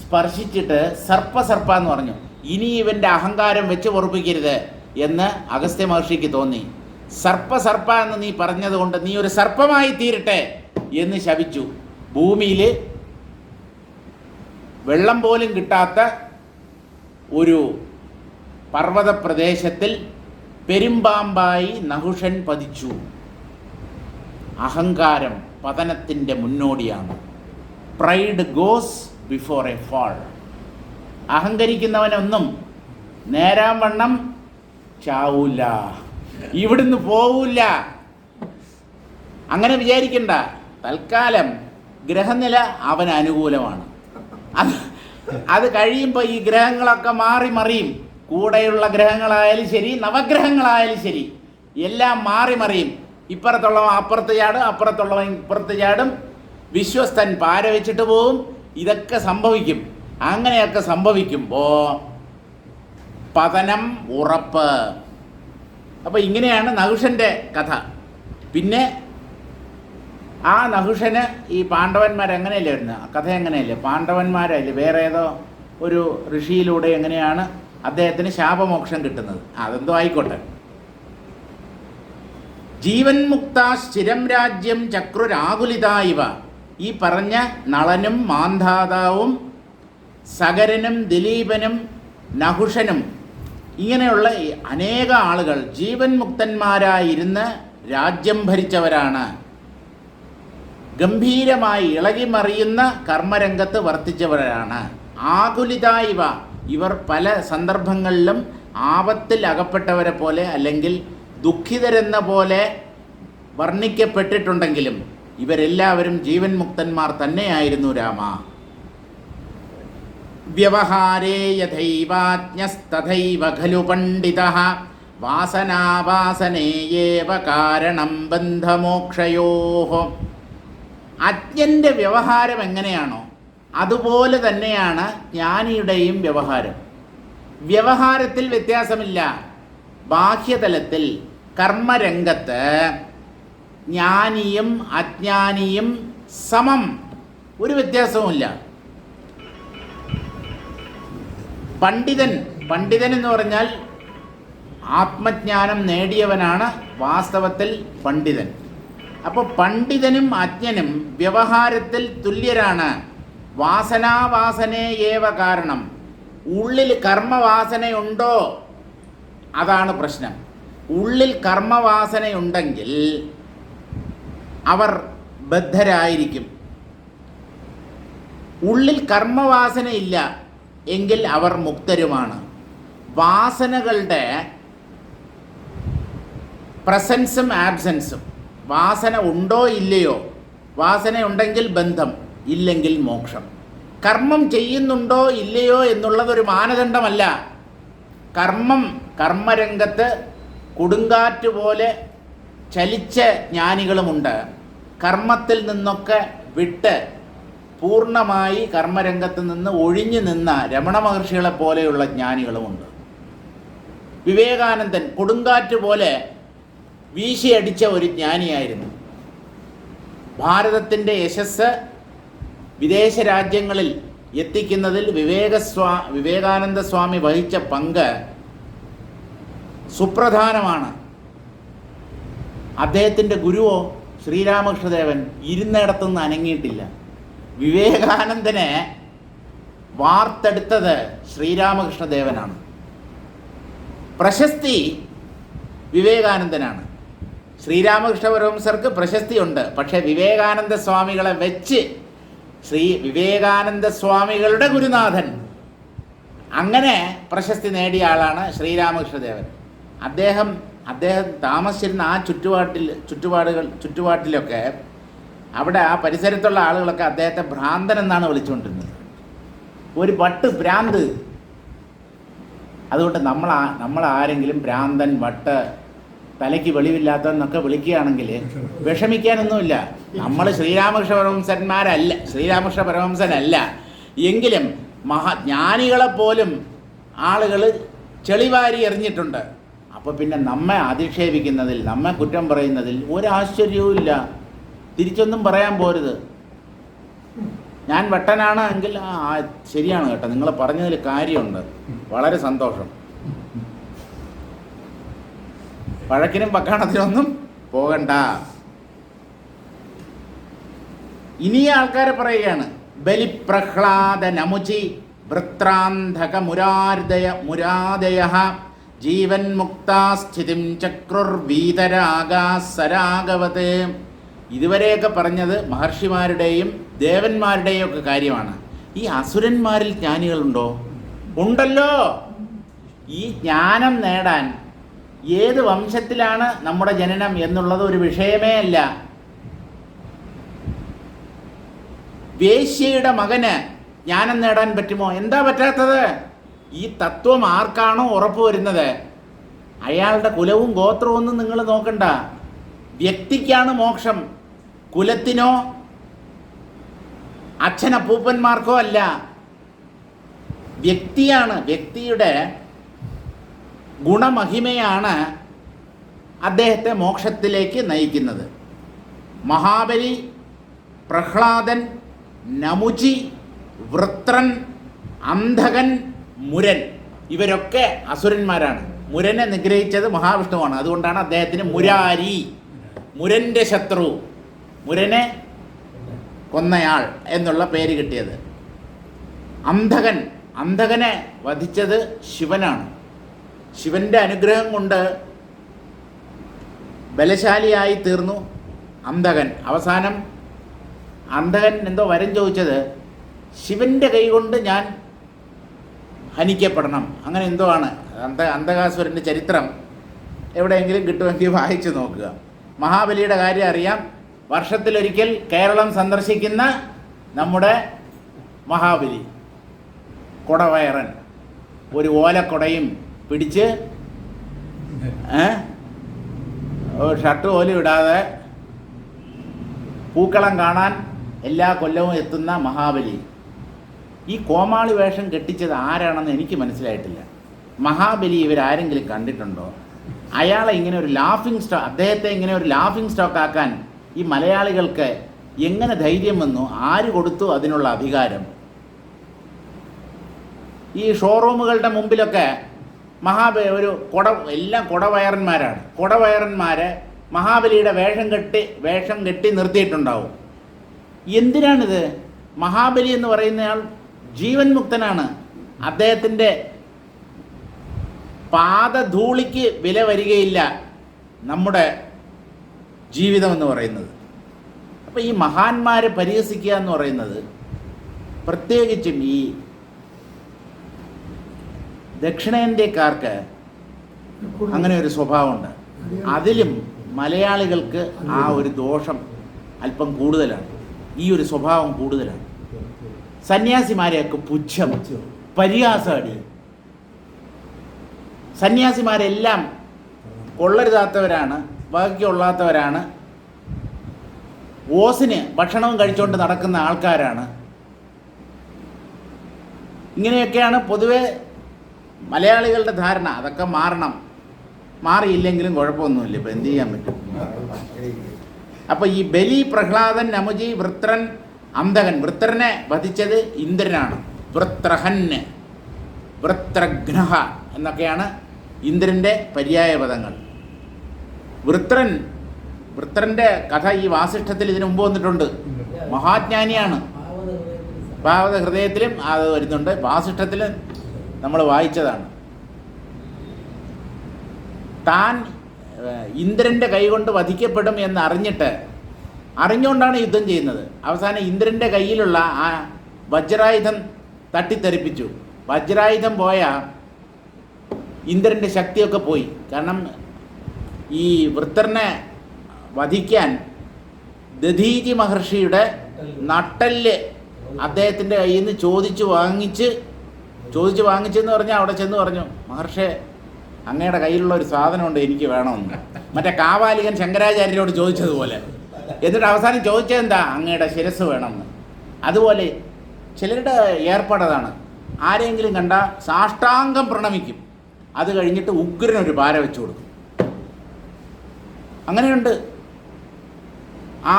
സ്പർശിച്ചിട്ട് സർപ്പ സർപ്പ എന്ന് പറഞ്ഞു. ഇനി ഇവൻ്റെ അഹങ്കാരം വെച്ച് പൊറുപ്പിക്കരുത് എന്ന് അഗസ്ത്യ മഹർഷിക്ക് തോന്നി. സർപ്പ സർപ്പ എന്ന് നീ പറഞ്ഞതുകൊണ്ട് നീ ഒരു സർപ്പമായി തീരട്ടെ എന്ന് ശപിച്ചു. ഭൂമിയിൽ വെള്ളം പോലും കിട്ടാത്ത ഒരു പർവ്വത പ്രദേശത്തിൽ പെരുമ്പാമ്പായി നഹുഷൻ പതിച്ചു. അഹങ്കാരം പതനത്തിൻ്റെ മുന്നോടിയാണ്. Pride goes before a fall. അഹങ്കരിക്കുന്നവനൊന്നും നേരാൻ വണ്ണം ചാവൂല, ഇവിടുന്ന് പോവൂല. അങ്ങനെ വിചാരിക്കണ്ട. തൽക്കാലം ഗ്രഹനില അവന് അനുകൂലമാണ്. അത് കഴിയുമ്പോൾ ഈ ഗ്രഹങ്ങളൊക്കെ മാറി മറിയും. കൂടെയുള്ള ഗ്രഹങ്ങളായാലും ശരി, നവഗ്രഹങ്ങളായാലും ശരി, എല്ലാം മാറി മറിയും. ഇപ്പുറത്തുള്ളവൻ അപ്പുറത്ത് ചാടും, അപ്പുറത്തുള്ളവൻ ഇപ്പുറത്ത് ചാടും. വിശ്വസ്തൻ പാര വെച്ചിട്ട് പോവും. ഇതൊക്കെ സംഭവിക്കും. അങ്ങനെയൊക്കെ സംഭവിക്കുമ്പോൾ പതനം ഉറപ്പ്. അപ്പോൾ ഇങ്ങനെയാണ് നഹുഷൻ്റെ കഥ. പിന്നെ ആ നഹുഷന് ഈ പാണ്ഡവന്മാരെങ്ങനെയല്ലേ വരുന്നത്? ആ കഥ എങ്ങനെയല്ലേ? പാണ്ഡവന്മാരല്ലേ വേറെ ഏതോ ഒരു ഋഷിയിലൂടെ എങ്ങനെയാണ് അദ്ദേഹത്തിന് ശാപമോക്ഷം കിട്ടുന്നത്? അതെന്തോ ആയിക്കോട്ടെ. ജീവൻ മുക്ത സ്ഥിരം രാജ്യം ചക്രുരാകുലിതായിവ. ഈ പറഞ്ഞ നളനും മാന്ധാതാവും സഗരനും ദിലീപനും നഹുഷനും ഇങ്ങനെയുള്ള അനേക ആളുകൾ ജീവൻ മുക്തന്മാരായിരുന്ന് രാജ്യം ഭരിച്ചവരാണ്. ഗംഭീരമായി ഇളകിമറിയുന്ന കർമ്മരംഗത്ത് വർത്തിച്ചവരാണ്. ആകുലിതായിവ, ഇവർ പല സന്ദർഭങ്ങളിലും ആപത്തിൽ അകപ്പെട്ടവരെ പോലെ അല്ലെങ്കിൽ ദുഃഖിതരെന്ന പോലെ വർണ്ണിക്കപ്പെട്ടിട്ടുണ്ടെങ്കിലും ഇവരെല്ലാവരും ജീവൻ മുക്തന്മാർ തന്നെയായിരുന്നു രാമ. വ്യവഹാരേ യഥൈവാജ്ഞസ്തഥൈവ ഖലു പണ്ഡിതഃ വാസനാവാസനേയേവ കാരണം ബന്ധമോക്ഷയോഃ. അജ്ഞൻ്റെ വ്യവഹാരം എങ്ങനെയാണോ അതുപോലെ തന്നെയാണ് ജ്ഞാനിയുടെയും വ്യവഹാരം. വ്യവഹാരത്തിൽ വ്യത്യാസമില്ല. ബാഹ്യതലത്തിൽ കർമ്മരംഗത്ത് ജ്ഞാനിയും അജ്ഞാനിയും സമം, ഒരു വ്യത്യാസവുമില്ല. പണ്ഡിതൻ എന്ന് പറഞ്ഞാൽ ആത്മജ്ഞാനം നേടിയവനാണ് വാസ്തവത്തിൽ പണ്ഡിതൻ. അപ്പോൾ പണ്ഡിതനും അജ്ഞനും വ്യവഹാരത്തിൽ തുല്യരാണ്. വാസനാവാസനേ ഏവ കാരണം. ഉള്ളിൽ കർമ്മവാസനയുണ്ടോ? അതാണ് പ്രശ്നം. ഉള്ളിൽ കർമ്മവാസനയുണ്ടെങ്കിൽ അവർ ബദ്ധരായിരിക്കും. ഉള്ളിൽ കർമ്മവാസനയില്ല എങ്കിൽ അവർ മുക്തരുമാണ്. വാസനകളുടെ പ്രസൻസും ആബ്സെൻസും, വാസന ഉണ്ടോ ഇല്ലയോ, വാസന ഉണ്ടെങ്കിൽ ബന്ധം, ഇല്ലെങ്കിൽ മോക്ഷം. കർമ്മം ചെയ്യുന്നുണ്ടോ ഇല്ലയോ എന്നുള്ളതൊരു മാനദണ്ഡമല്ല. കർമ്മരംഗത്ത് കൊടുങ്കാറ്റ് പോലെ ചലിച്ച ജ്ഞാനികളുമുണ്ട്. കർമ്മത്തിൽ നിന്നൊക്കെ വിട്ട് പൂർണ്ണമായി കർമ്മരംഗത്ത് നിന്ന് ഒഴിഞ്ഞു നിന്ന രമണ മഹർഷികളെ പോലെയുള്ള ജ്ഞാനികളുമുണ്ട്. വിവേകാനന്ദൻ കൊടുങ്കാറ്റ് പോലെ വീശിയടിച്ച ഒരു ജ്ഞാനിയായിരുന്നു. ഭാരതത്തിൻ്റെ യശസ് വിദേശ രാജ്യങ്ങളിൽ എത്തിക്കുന്നതിൽ വിവേകാനന്ദ സ്വാമി വഹിച്ച പങ്ക് സുപ്രധാനമാണ്. അദ്ദേഹത്തിൻ്റെ ഗുരുവോ ശ്രീരാമകൃഷ്ണദേവൻ ഇരുന്നിടത്തുനിന്ന് അനങ്ങിയിട്ടില്ല. വിവേകാനന്ദനെ വാർത്തെടുത്തത് ശ്രീരാമകൃഷ്ണദേവനാണ്. പ്രശസ്തി വിവേകാനന്ദനാണ്. ശ്രീരാമകൃഷ്ണ പരമഹംസർക്ക് പ്രശസ്തിയുണ്ട്. പക്ഷേ വിവേകാനന്ദ സ്വാമികളെ വെച്ച് വിവേകാനന്ദ സ്വാമികളുടെ ഗുരുനാഥൻ അങ്ങനെ പ്രശസ്തി നേടിയ ആളാണ് ശ്രീരാമകൃഷ്ണദേവൻ. അദ്ദേഹം താമസിച്ചിരുന്ന ആ ചുറ്റുപാടിലൊക്കെ അവിടെ ആ പരിസരത്തുള്ള ആളുകളൊക്കെ അദ്ദേഹത്തെ ഭ്രാന്തൻ എന്നാണ് വിളിച്ചുകൊണ്ടിരുന്നത്. ഒരു വട്ട് ഭ്രാന്ത്. അതുകൊണ്ട് നമ്മൾ ആരെങ്കിലും ഭ്രാന്തൻ, വട്ട്, തലയ്ക്ക് വെളിവില്ലാത്തതെന്നൊക്കെ വിളിക്കുകയാണെങ്കിൽ വിഷമിക്കാനൊന്നുമില്ല. നമ്മൾ ശ്രീരാമകൃഷ്ണ പരമഹംസനല്ല. എങ്കിലും ജ്ഞാനികളെപ്പോലും ആളുകൾ ചെളിവാരി എറിഞ്ഞിട്ടുണ്ട്. അപ്പോൾ പിന്നെ നമ്മെ അധിക്ഷേപിക്കുന്നതിൽ, നമ്മെ കുറ്റം പറയുന്നതിൽ ഒരാശ്ചര്യവുമില്ല. തിരിച്ചൊന്നും പറയാൻ പോരുത്. ഞാൻ വട്ടനാണ് എങ്കിൽ ശരിയാണ് കേട്ടോ, നിങ്ങൾ പറഞ്ഞതിൽ കാര്യമുണ്ട്, വളരെ സന്തോഷം. വഴക്കിനും പക്കാണത്തിനൊന്നും പോകണ്ട. ഇനി ആൾക്കാരെ പറയുകയാണ്, ബലിപ്രഹ്ലാദ നമുചി വൃത്രാന്ധക മുരാദയ ജീവൻ മുക്താസ്ഥിതിം ചക്രുർവീതരാഗാസരാഗവത്. ഇതുവരെയൊക്കെ പറഞ്ഞത് മഹർഷിമാരുടെയും ദേവന്മാരുടെയും ഒക്കെ കാര്യമാണ്. ഈ അസുരന്മാരിൽ ജ്ഞാനികളുണ്ടോ? ഉണ്ടല്ലോ. ഈ ജ്ഞാനം നേടാൻ ഏത് വംശത്തിലാണ് നമ്മുടെ ജനനം എന്നുള്ളത് ഒരു വിഷയമേ അല്ല. വേശ്യയുടെ മകന് ജ്ഞാനം നേടാൻ പറ്റുമോ? എന്താ പറ്റാത്തത്? ഈ തത്വം ആർക്കാണോ ഉറപ്പ് വരുന്നത് അയാളുടെ കുലവും ഗോത്രവും ഒന്നും നിങ്ങൾ നോക്കണ്ട. വ്യക്തിക്കാണ് മോക്ഷം, കുലത്തിനോ അച്ഛനപ്പൂപ്പന്മാർക്കോ അല്ല. വ്യക്തിയാണ്, വ്യക്തിയുടെ ഗുണമഹിമയാണ് അദ്ദേഹത്തെ മോക്ഷത്തിലേക്ക് നയിക്കുന്നത്. മഹാബലി, പ്രഹ്ലാദൻ, നമുചി, വൃത്രൻ, അന്ധകൻ, മുരൻ, ഇവരൊക്കെ അസുരന്മാരാണ്. മുരനെ നിഗ്രഹിച്ചത് മഹാവിഷ്ണുവാണ്. അതുകൊണ്ടാണ് അദ്ദേഹത്തിന് മുരാരി, മുരൻ്റെ ശത്രു, മുരനെ കൊന്നയാൾ എന്നുള്ള പേര് കിട്ടിയത്. അന്ധകനെ വധിച്ചത് ശിവനാണ്. ശിവൻ്റെ അനുഗ്രഹം കൊണ്ട് ബലശാലിയായി തീർന്നു അന്ധകൻ. അവസാനം അന്ധകൻ എന്തോ വരം ചോദിച്ചത്, ശിവൻ്റെ കൈ കൊണ്ട് ഞാൻ ഹനിക്കപ്പെടണം, അങ്ങനെ എന്തോ ആണ്. അന്ധകാസുരൻ്റെ ചരിത്രം എവിടെയെങ്കിലും കിട്ടുമെങ്കിൽ വായിച്ചു നോക്കുക. മഹാബലിയുടെ കാര്യം അറിയാം. വർഷത്തിലൊരിക്കൽ കേരളം സന്ദർശിക്കുന്ന നമ്മുടെ മഹാബലി, കുടവയറൻ, ഒരു ഓലക്കുടയും പിടിച്ച് ഷർട്ട് പോലും ഇടാതെ പൂക്കളം കാണാൻ എല്ലാ കൊല്ലവും എത്തുന്ന മഹാബലി. ഈ കോമാളി വേഷം കെട്ടിച്ചത് ആരാണെന്ന് എനിക്ക് മനസ്സിലായിട്ടില്ല. മഹാബലി ഇവരാരെങ്കിലും കണ്ടിട്ടുണ്ടോ? അയാളെ ഇങ്ങനെ ഒരു അദ്ദേഹത്തെ ഇങ്ങനെ ഒരു ലാഫിംഗ് സ്റ്റോക്ക് ആക്കാൻ ഈ മലയാളികൾക്ക് എങ്ങനെ ധൈര്യം വന്നു? ആര് കൊടുത്തു അതിനുള്ള അധികാരം? ഈ ഷോറൂമുകളുടെ മുമ്പിലൊക്കെ ഒരു എല്ലാം കുടവയറന്മാരാണ്. കുടവയറന്മാരെ മഹാബലിയുടെ വേഷം കെട്ടി നിർത്തിയിട്ടുണ്ടാവും. എന്തിനാണിത്? മഹാബലി എന്ന് പറയുന്നയാൾ ജീവൻ മുക്തനാണ്. അദ്ദേഹത്തിൻ്റെ പാദധൂളിക്ക് വില വരികയില്ല നമ്മുടെ ജീവിതം എന്ന് പറയുന്നത്. അപ്പോൾ ഈ മഹാന്മാരെ പരിഹസിക്കുക എന്ന് പറയുന്നത്, പ്രത്യേകിച്ചും ഈ ദക്ഷിണേന്ത്യക്കാർക്ക് അങ്ങനെ ഒരു സ്വഭാവമുണ്ട്. അതിലും മലയാളികൾക്ക് ആ ഒരു ദോഷം അല്പം കൂടുതലാണ്, ഈ ഒരു സ്വഭാവം കൂടുതലാണ്. സന്യാസിമാരെയൊക്കെ പുച്ഛം, പരിഹാസമടി. സന്യാസിമാരെല്ലാം കൊള്ളരുതാത്തവരാണ്, വകയ്ക്കൊള്ളാത്തവരാണ്, ഓസിന് ഭക്ഷണവും കഴിച്ചുകൊണ്ട് നടക്കുന്ന ആൾക്കാരാണ്. ഇങ്ങനെയൊക്കെയാണ് പൊതുവെ മലയാളികളുടെ ധാരണ. അതൊക്കെ മാറണം. മാറിയില്ലെങ്കിലും കുഴപ്പമൊന്നുമില്ല, ഇപ്പം എന്ത് ചെയ്യാൻ പറ്റും? അപ്പോൾ ഈ ബലി, പ്രഹ്ലാദൻ, നമുജി, വൃത്രൻ, അന്തകൻ. വൃത്രനെ വധിച്ചത് ഇന്ദ്രനാണ്. വൃത്രഹന്, വൃത്രഘ്നഃ എന്നൊക്കെയാണ് ഇന്ദ്രൻ്റെ പര്യായ പദങ്ങൾ. വൃത്രൻ്റെ കഥ ഈ വാസിഷ്ഠത്തിൽ ഇതിനു മുമ്പ് വന്നിട്ടുണ്ട്. മഹാജ്ഞാനിയാണ്. ഭാഗവത ഹൃദയത്തിലും അത് വരുന്നുണ്ട്, വാസിഷ്ഠത്തിൽ നമ്മൾ വായിച്ചതാണ്. താൻ ഇന്ദ്രൻ്റെ കൈകൊണ്ട് വധിക്കപ്പെടും എന്ന് അറിഞ്ഞുകൊണ്ടാണ് യുദ്ധം ചെയ്യുന്നത്. അവസാനം ഇന്ദ്രൻ്റെ കയ്യിലുള്ള ആ വജ്രായുധം തട്ടിത്തെറിപ്പിച്ചു. വജ്രായുധം പോയാൽ ഇന്ദ്രൻ്റെ ശക്തിയൊക്കെ പോയി. കാരണം ഈ വൃത്രനെ വധിക്കാൻ ദധീചി മഹർഷിയുടെ നട്ടെല്ല് അദ്ദേഹത്തിൻ്റെ കയ്യിൽ നിന്ന് ചോദിച്ചു വാങ്ങിച്ചെന്ന് പറഞ്ഞാൽ അവിടെ ചെന്ന് പറഞ്ഞു, മഹർഷേ, അങ്ങയുടെ കയ്യിലുള്ള ഒരു സാധനമുണ്ട്, എനിക്ക് വേണമെന്ന്. മറ്റേ കാവാലികൻ ശങ്കരാചാര്യരോട് ചോദിച്ചതുപോലെ. എന്നിട്ട് അവസാനം ചോദിച്ചതെന്താ? അങ്ങയുടെ ശിരസ് വേണമെന്ന്. അതുപോലെ ചിലരുടെ ഏർപ്പാടതാണ്. ആരെങ്കിലും കണ്ടാൽ സാഷ്ടാംഗം പ്രണമിക്കും, അത് കഴിഞ്ഞിട്ട് ഉഗ്രനൊരു പാര വെച്ചു കൊടുക്കും. അങ്ങനെയുണ്ട്.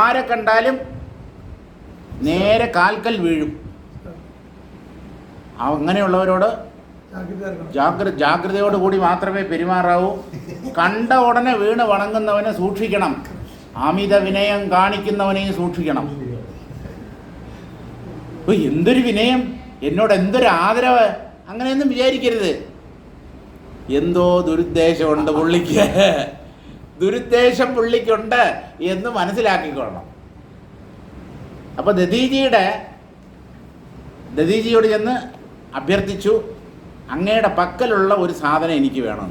ആരെ കണ്ടാലും നേരെ കാൽക്കൽ വീഴും. അങ്ങനെയുള്ളവരോട് ജാഗ്രതയോടുകൂടി മാത്രമേ പെരുമാറാവൂ. കണ്ട ഉടനെ വീണ് വണങ്ങുന്നവനെ സൂക്ഷിക്കണം, അമിത വിനയം കാണിക്കുന്നവനെയും സൂക്ഷിക്കണം. എന്തൊരു വിനയം, എന്നോട് എന്തൊരു ആദരവ്, അങ്ങനെയൊന്നും വിചാരിക്കരുത്. എന്തോ ദുരുദ്ദേശമുണ്ട് ദുരുദ്ദേശം പുള്ളിക്കുണ്ട് എന്ന് മനസ്സിലാക്കിക്കൊള്ളണം. അപ്പോൾ ദധീജിയോട് ചെന്ന് അഭ്യർത്ഥിച്ചു, അങ്ങയുടെ പക്കലുള്ള ഒരു സാധനം എനിക്ക് വേണം.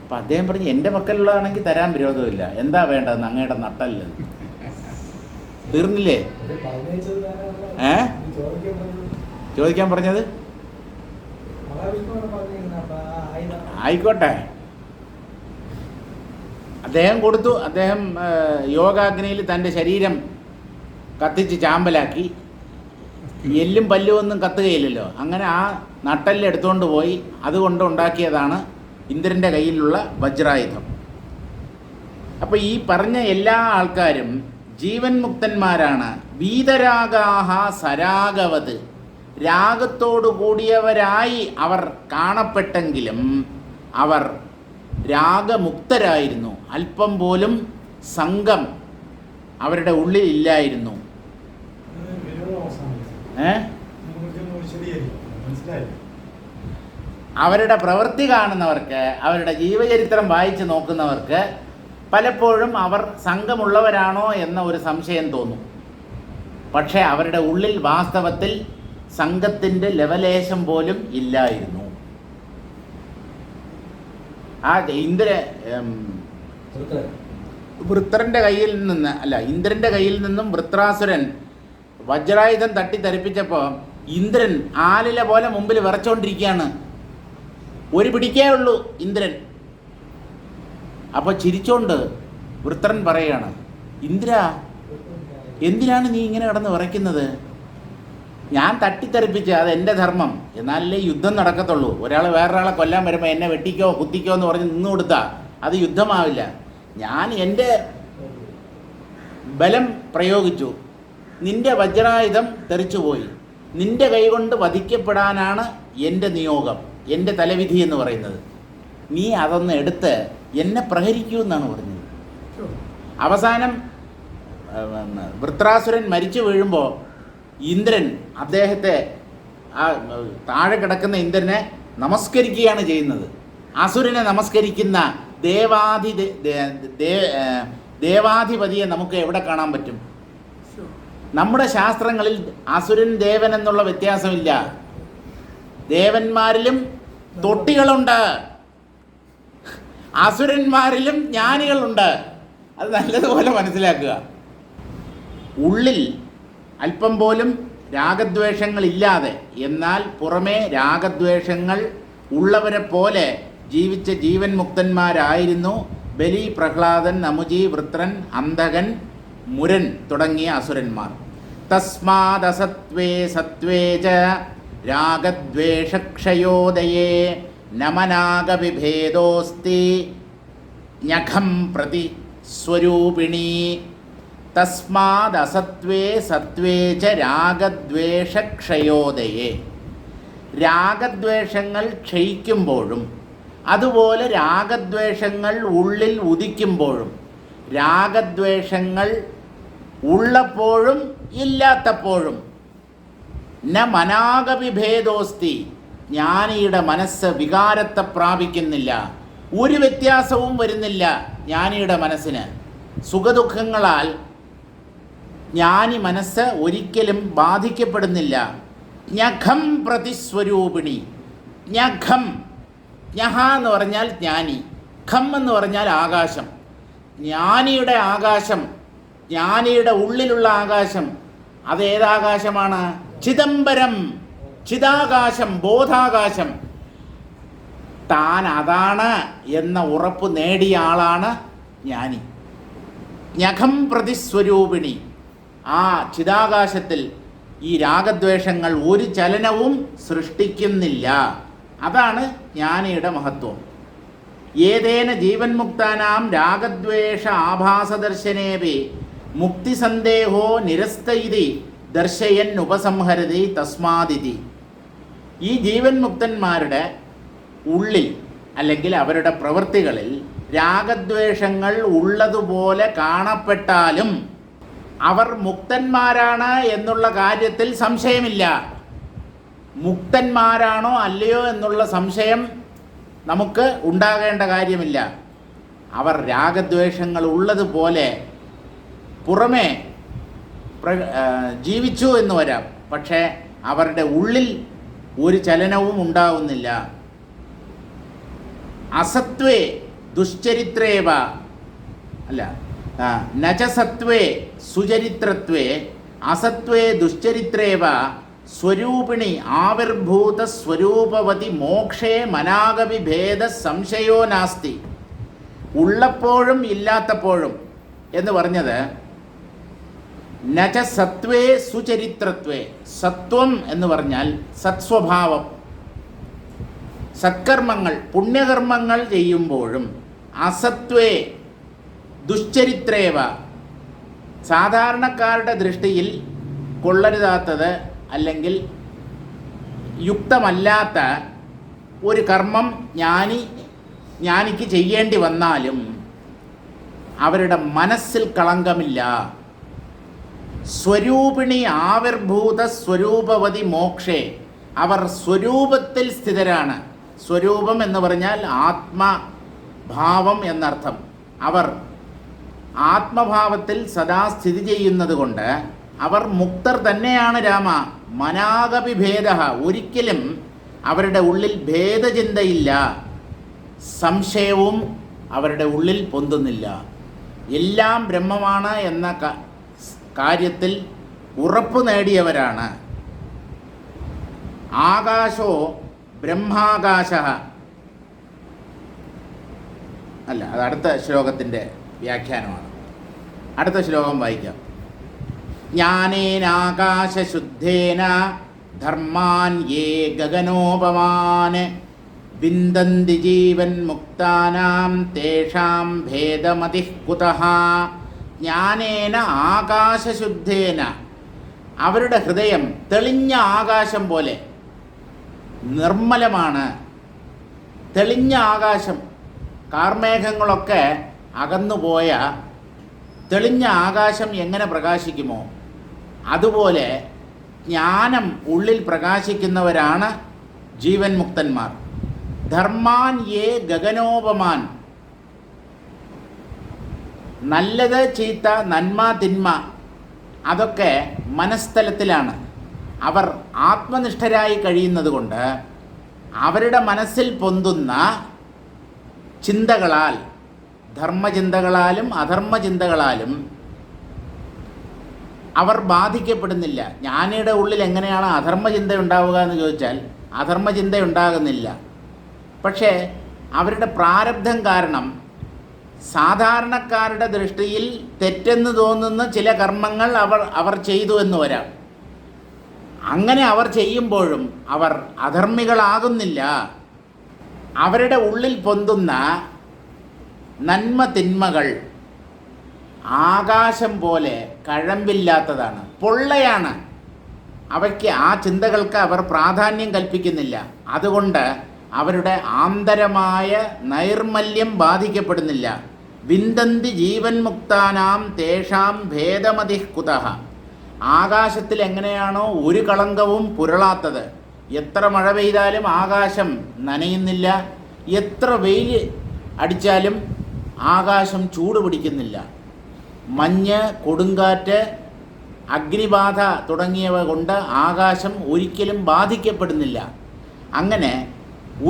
അപ്പം അദ്ദേഹം പറഞ്ഞു, എൻ്റെ പക്കലുള്ളതാണെങ്കിൽ തരാൻ വിരോധമില്ല, എന്താ വേണ്ടതെന്ന്? അങ്ങയുടെ നട്ടല്. തീർന്നില്ലേ? ചോദിക്കാൻ പറഞ്ഞത്? ആയിക്കോട്ടെ, അദ്ദേഹം കൊടുത്തു. അദ്ദേഹം യോഗാഗ്നിയിൽ തൻ്റെ ശരീരം കത്തിച്ച് ചാമ്പലാക്കി. എല്ലും പല്ലും ഒന്നും കത്തുകയില്ലല്ലോ. അങ്ങനെ ആ നട്ടെല്ല് എടുത്തുകൊണ്ട് പോയി അതുകൊണ്ട് ഉണ്ടാക്കിയതാണ് ഇന്ദ്രൻ്റെ കയ്യിലുള്ള വജ്രായുധം. അപ്പോൾ ഈ പറഞ്ഞ എല്ലാ ആൾക്കാരും ജീവൻ മുക്തന്മാരാണ്. വീതരാഗാഹ സരാഗവത്, രാഗത്തോടു കൂടിയവരായി അവർ കാണപ്പെട്ടെങ്കിലും അവർ രാഗമുക്തരായിരുന്നു. അല്പം പോലും സംഘം അവരുടെ ഉള്ളിൽ ഇല്ലായിരുന്നു. അവരുടെ പ്രവൃത്തി കാണുന്നവർക്ക്, അവരുടെ ജീവചരിത്രം വായിച്ച് നോക്കുന്നവർക്ക് പലപ്പോഴും അവർ സംഘമുള്ളവരാണോ എന്ന ഒരു സംശയം തോന്നും. പക്ഷേ അവരുടെ ഉള്ളിൽ വാസ്തവത്തിൽ സംഘത്തിൻ്റെ ലവലേശം പോലും ഇല്ലായിരുന്നു. ആ വൃത്രൻ്റെ കയ്യിൽ നിന്ന് ഇന്ദ്രൻ്റെ കയ്യിൽ നിന്നും വൃത്രാസുരൻ വജ്രായുധം തട്ടിത്തെറിപ്പിച്ചപ്പോൾ ഇന്ദ്രൻ ആലില പോലെ മുമ്പിൽ വിറച്ചോണ്ടിരിക്കുകയാണ്. ഒരു പിടിക്കേ ഉള്ളൂ ഇന്ദ്രൻ. അപ്പോൾ ചിരിച്ചോണ്ട് വൃത്രൻ പറയാണ്, ഇന്ദ്ര, എന്തിനാണ് നീ ഇങ്ങനെ കിടന്ന് വിറയ്ക്കുന്നത്? ഞാൻ തട്ടിത്തെറിപ്പിച്ച്, അത് എൻ്റെ ധർമ്മം, എന്നാലല്ലേ യുദ്ധം നടക്കത്തുള്ളൂ. ഒരാൾ വേറൊരാളെ കൊല്ലാൻ വരുമ്പോൾ എന്നെ വെട്ടിക്കോ കുത്തിക്കോ എന്ന് പറഞ്ഞ് നിന്ന് കൊടുത്താൽ അത് യുദ്ധമാവില്ല. ഞാൻ എൻ്റെ ബലം പ്രയോഗിച്ചു, നിൻ്റെ വജ്രായുധം തെറിച്ചുപോയി, നിൻ്റെ കൈകൊണ്ട് വധിക്കപ്പെടാനാണ് എൻ്റെ നിയോഗം. എൻ്റെ തലവിധി എന്ന് പറയുന്നത്. നീ അതൊന്ന് എടുത്ത് എന്നെ പ്രഹരിക്കൂ എന്നാണ് പറഞ്ഞത്. അവസാനം വൃത്രാസുരൻ മരിച്ചു വീഴുമ്പോൾ ഇന്ദ്രൻ അദ്ദേഹത്തെ താഴെ കിടക്കുന്ന ഇന്ദ്രനെ നമസ്കരിക്കുകയാണ് ചെയ്യുന്നത്. അസുരനെ നമസ്കരിക്കുന്ന ദേവാധിപതിയെ നമുക്ക് എവിടെ കാണാൻ പറ്റും? നമ്മുടെ ശാസ്ത്രങ്ങളിൽ അസുരൻ ദേവൻ എന്നുള്ള വ്യത്യാസമില്ല. ദേവന്മാരിലും തൊട്ടികളുണ്ട്, അസുരന്മാരിലും ജ്ഞാനികളുണ്ട്. അത് നല്ലതുപോലെ മനസ്സിലാക്കുക. ഉള്ളിൽ അല്പം പോലും രാഗദ്വേഷങ്ങളില്ലാതെ, എന്നാൽ പുറമേ രാഗദ്വേഷങ്ങൾ ഉള്ളവരെ പോലെ ജീവിച്ച ജീവൻ മുക്തന്മാരായിരുന്നു ബലി, പ്രഹ്ലാദൻ, നമുജി, വൃത്രൻ, അന്തകൻ, മുരൻ തുടങ്ങിയ അസുരന്മാർ. തസ്മാദസത്വേ സത്വേ ച രാഗദ്വേഷക്ഷയോദയേ നമനാഗവിഭേദോസ്തി ജ്ഞഖം പ്രതി സ്വരൂപിണീ. തസ്മാദസത്വേ സത്വേ ച രാഗദ്വേഷക്ഷയോദയേ. രാഗദ്വേഷങ്ങൾ ക്ഷയിക്കുമ്പോഴും അതുപോലെ രാഗദ്വേഷങ്ങൾ ഉള്ളിൽ ഉദിക്കുമ്പോഴും, രാഗദ്വേഷങ്ങൾ ഉള്ളപ്പോഴും ഇല്ലാത്തപ്പോഴും ന മനാഗവിഭേദോസ്തി. ജ്ഞാനിയുടെ മനസ്സ് വികാരത്തെ പ്രാപിക്കുന്നില്ല, ഒരു വ്യത്യാസവും വരുന്നില്ല. ജ്ഞാനിയുടെ മനസ്സിന് സുഖദുഃഖങ്ങളാൽ ജ്ഞാനി മനസ്സ് ഒരിക്കലും ബാധിക്കപ്പെടുന്നില്ല. ജ്ഞഖം പ്രതിസ്വരൂപിണി. ജ്ഞഖം, ജ്ഞഹ എന്ന് പറഞ്ഞാൽ ജ്ഞാനി, ഖം എന്ന് പറഞ്ഞാൽ ആകാശം. ജ്ഞാനിയുടെ ആകാശം, ജ്ഞാനിയുടെ ഉള്ളിലുള്ള ആകാശം, അതേതാകാശമാണ്? ചിദംബരം, ചിദാകാശം, ബോധാകാശം. താൻ അതാണ് എന്ന ഉറപ്പ് നേടിയ ആളാണ് ജ്ഞാനി. ജ്ഞഖം പ്രതിസ്വരൂപിണി. ആ ചിദാകാശത്തിൽ ഈ രാഗദ്വേഷങ്ങൾ ഒരു ചലനവും സൃഷ്ടിക്കുന്നില്ല. അതാണ് ജ്ഞാനിയുടെ മഹത്വം. ഏതേന ജീവൻ മുക്താനാം രാഗദ്വേഷ ആഭാസദർശനേപി മുക്തിസന്ദേഹോ നിരസ്ത ഇതി ദർശയൻ ഉപസംഹരതി തസ്മാദിതി. ഈ ജീവൻ മുക്തന്മാരുടെ ഉള്ളിൽ അല്ലെങ്കിൽ അവരുടെ പ്രവൃത്തികളിൽ രാഗദ്വേഷങ്ങൾ ഉള്ളതുപോലെ കാണപ്പെട്ടാലും അവർ മുക്തന്മാരാണ് എന്നുള്ള കാര്യത്തിൽ സംശയമില്ല. മുക്തന്മാരാണോ അല്ലയോ എന്നുള്ള സംശയം നമുക്ക് ഉണ്ടാകേണ്ട കാര്യമില്ല. അവർ രാഗദ്വേഷങ്ങൾ ഉള്ളതുപോലെ പുറമേ ജീവിച്ചു എന്ന് വരാം, പക്ഷേ അവരുടെ ഉള്ളിൽ ഒരു ചലനവും ഉണ്ടാവുന്നില്ല. അസത്വേ ദുശ്ചരിത്രേവ അല്ല നചസത്വേ സുചരിത്രത്വേ അസത്വേ ദുശ്ചരിത്രേവ സ്വരൂപിണി ആവിർഭൂത സ്വരൂപവതി മോക്ഷേ മനാഗവിഭേദ സംശയോ നാസ്തി. ഉള്ളപ്പോഴും ഇല്ലാത്തപ്പോഴും എന്ന് പറഞ്ഞത് നച സത്വേ സുചരിത്രത്വേ. സത്വം എന്ന് പറഞ്ഞാൽ സത്സ്വഭാവം, സത്കർമ്മങ്ങൾ, പുണ്യകർമ്മങ്ങൾ ചെയ്യുമ്പോഴും അസത്വേ ദുശ്ചരിത്രേവ, സാധാരണക്കാരുടെ ദൃഷ്ടിയിൽ കൊള്ളരുതാത്തത് അല്ലെങ്കിൽ യുക്തമല്ലാത്ത ഒരു കർമ്മം ജ്ഞാനിക്ക് ചെയ്യേണ്ടി വന്നാലും അവരുടെ മനസ്സിൽ കളങ്കമില്ല. സ്വരൂപിണി ആവിർഭൂത സ്വരൂപവതി മോക്ഷേ. അവർ സ്വരൂപത്തിൽ സ്ഥിതരാണ്. സ്വരൂപം എന്ന് പറഞ്ഞാൽ ആത്മഭാവം എന്നർത്ഥം. അവർ ആത്മഭാവത്തിൽ സദാ സ്ഥിതി ചെയ്യുന്നത് കൊണ്ട് അവർ മുക്തർ തന്നെയാണ് രാമ. മനാഗവിഭേദ, ഒരിക്കലും അവരുടെ ഉള്ളിൽ ഭേദചിന്തയില്ല, സംശയവും അവരുടെ ഉള്ളിൽ പൊന്തുന്നില്ല. എല്ലാം ബ്രഹ്മമാണ് എന്ന കാര്യത്തിൽ ഉറപ്പ് നേടിയവരാണ്. ആകാശോ ബ്രഹ്മാകാശ അല്ല, അത് അടുത്ത ശ്ലോകത്തിൻ്റെ വ്യാഖ്യാനമാണ്. അടുത്ത ശ്ലോകം വായിക്കാം. ജ്ഞാനേനാകാശശുദ്ധേന ധർമാൻ യേ ഗഗനോപമാൻ വിന്ദന്തി ജീവൻ മുക്താനാം തേഷാം ഭേദമതിഃ കുതഃ. ജ്ഞാനേന ആകാശശുദ്ധേന, അവരുടെ ഹൃദയം തെളിഞ്ഞ ആകാശം പോലെ നിർമ്മലമാണ്. തെളിഞ്ഞ ആകാശം, കാർമേഘങ്ങളൊക്കെ അകന്നുപോയ തെളിഞ്ഞ ആകാശം എങ്ങനെ പ്രകാശിക്കുമോ അതുപോലെ ജ്ഞാനം ഉള്ളിൽ പ്രകാശിക്കുന്നവരാണ് ജീവൻ മുക്തന്മാർ. ധർമാൻ യേ ഗഗനോപമാൻ, നല്ലത് ചീത്ത നന്മ തിന്മ അതൊക്കെ മനസ്ഥലത്തിലാണ്. അവർ ആത്മനിഷ്ഠരായി കഴിയുന്നത് കൊണ്ട് അവരുടെ മനസ്സിൽ പൊന്തുന്ന ചിന്തകളാൽ, ധർമ്മചിന്തകളാലും അധർമ്മചിന്തകളാലും അവർ ബാധിക്കപ്പെടുന്നില്ല. ജ്ഞാനിയുടെ ഉള്ളിൽ എങ്ങനെയാണ് അധർമ്മചിന്ത ഉണ്ടാവുക എന്ന് ചോദിച്ചാൽ അധർമ്മചിന്ത ഉണ്ടാകുന്നില്ല. പക്ഷേ അവരുടെ പ്രാരബ്ധം കാരണം സാധാരണക്കാരുടെ ദൃഷ്ടിയിൽ തെറ്റെന്ന് തോന്നുന്ന ചില കർമ്മങ്ങൾ അവർ ചെയ്തു എന്ന് വരാം. അങ്ങനെ അവർ ചെയ്യുമ്പോഴും അവർ അധർമ്മികളാകുന്നില്ല. അവരുടെ ഉള്ളിൽ പൊന്തുന്ന നന്മ തിന്മകൾ ആകാശം പോലെ കഴമ്പില്ലാത്തതാണ്, പൊള്ളയാണ്. അവയ്ക്ക് ആ ചിന്തകൾക്ക് അവർ പ്രാധാന്യം കൽപ്പിക്കുന്നില്ല. അതുകൊണ്ട് അവരുടെ ആന്തരമായ നൈർമല്യം ബാധിക്കപ്പെടുന്നില്ല. വിന്ദന്തി ജീവൻ മുക്താനാം തേഷാം ഭേദമതി കുതഃ. ആകാശത്തിൽ എങ്ങനെയാണോ ഒരു കളങ്കവും പുരളാത്തത്, എത്ര മഴ പെയ്താലും ആകാശം നനയുന്നില്ല, എത്ര വെയിൽ അടിച്ചാലും ആകാശം ചൂട് പിടിക്കുന്നില്ല, മഞ്ഞ്, കൊടുങ്കാറ്റ്, അഗ്നിബാധ തുടങ്ങിയവ കൊണ്ട് ആകാശം ഒരിക്കലും ബാധിക്കപ്പെടുന്നില്ല. അങ്ങനെ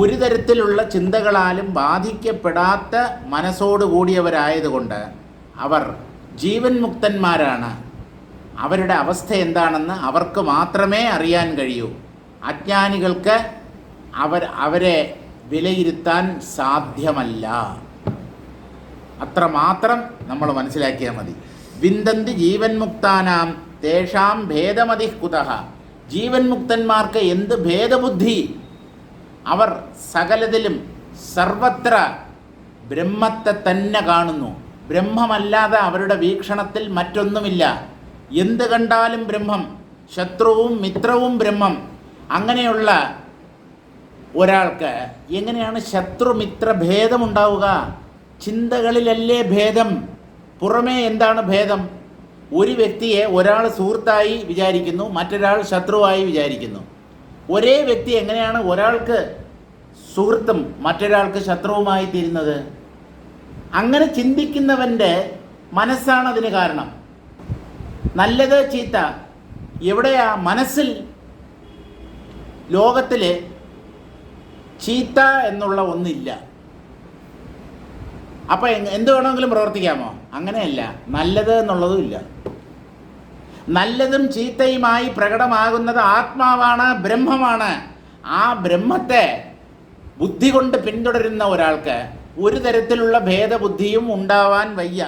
ഒരു തരത്തിലുള്ള ചിന്തകളാലും ബാധിക്കപ്പെടാത്ത മനസ്സോടുകൂടിയവരായതുകൊണ്ട് അവർ ജീവൻ മുക്തന്മാരാണ്. അവരുടെ അവസ്ഥ എന്താണെന്ന് അവർക്ക് മാത്രമേ അറിയാൻ കഴിയൂ. അജ്ഞാനികൾക്ക് അവരെ വിലയിരുത്താൻ സാധ്യമല്ല. അത്രമാത്രം നമ്മൾ മനസ്സിലാക്കിയാൽ മതി. വിന്ദന്തി ജീവൻ മുക്താനാം തേഷാം ഭേദമതി കുതഃ. ജീവൻ മുക്തന്മാർക്ക് എന്ത് ഭേദബുദ്ധി! അവർ സകലത്തിലും സർവത്ര ബ്രഹ്മത്തെ തന്നെ കാണുന്നു. ബ്രഹ്മമല്ലാതെ അവരുടെ വീക്ഷണത്തിൽ മറ്റൊന്നുമില്ല. എന്ത് കണ്ടാലും ബ്രഹ്മം, ശത്രുവും മിത്രവും ബ്രഹ്മം. അങ്ങനെയുള്ള ഒരാൾക്ക് എങ്ങനെയാണ് ശത്രുമിത്ര ഭേദമുണ്ടാവുക? ചിന്തകളിലല്ലേ ഭേദം. പുറമേ എന്താണ് ഭേദം? ഒരു വ്യക്തിയെ ഒരാൾ സുഹൃത്തായി വിചാരിക്കുന്നു, മറ്റൊരാൾ ശത്രുവായി വിചാരിക്കുന്നു. ഒരേ വ്യക്തി എങ്ങനെയാണ് ഒരാൾക്ക് സുഹൃത്തും മറ്റൊരാൾക്ക് ശത്രുവുമായി തീരുന്നത്? അങ്ങനെ ചിന്തിക്കുന്നവൻ്റെ മനസ്സാണ് അതിന് കാരണം. നല്ലത് ചീത്ത എവിടെയാ? മനസ്സിൽ. ലോകത്തിൽ ചീത്ത എന്നുള്ള ഒന്നില്ല. അപ്പോൾ എന്ത് വേണമെങ്കിലും പ്രവർത്തിക്കാമോ? അങ്ങനെയല്ല. നല്ലത് എന്നുള്ളതും ഇല്ല. നല്ലതും ചീത്തയുമായി പ്രകടമാകുന്നത് ആത്മാവാണ്, ബ്രഹ്മമാണ്. ആ ബ്രഹ്മത്തെ ബുദ്ധി കൊണ്ട് പിന്തുടരുന്ന ഒരാൾക്ക് ഒരു തരത്തിലുള്ള ഭേദബുദ്ധിയും ഉണ്ടാവാൻ വയ്യ.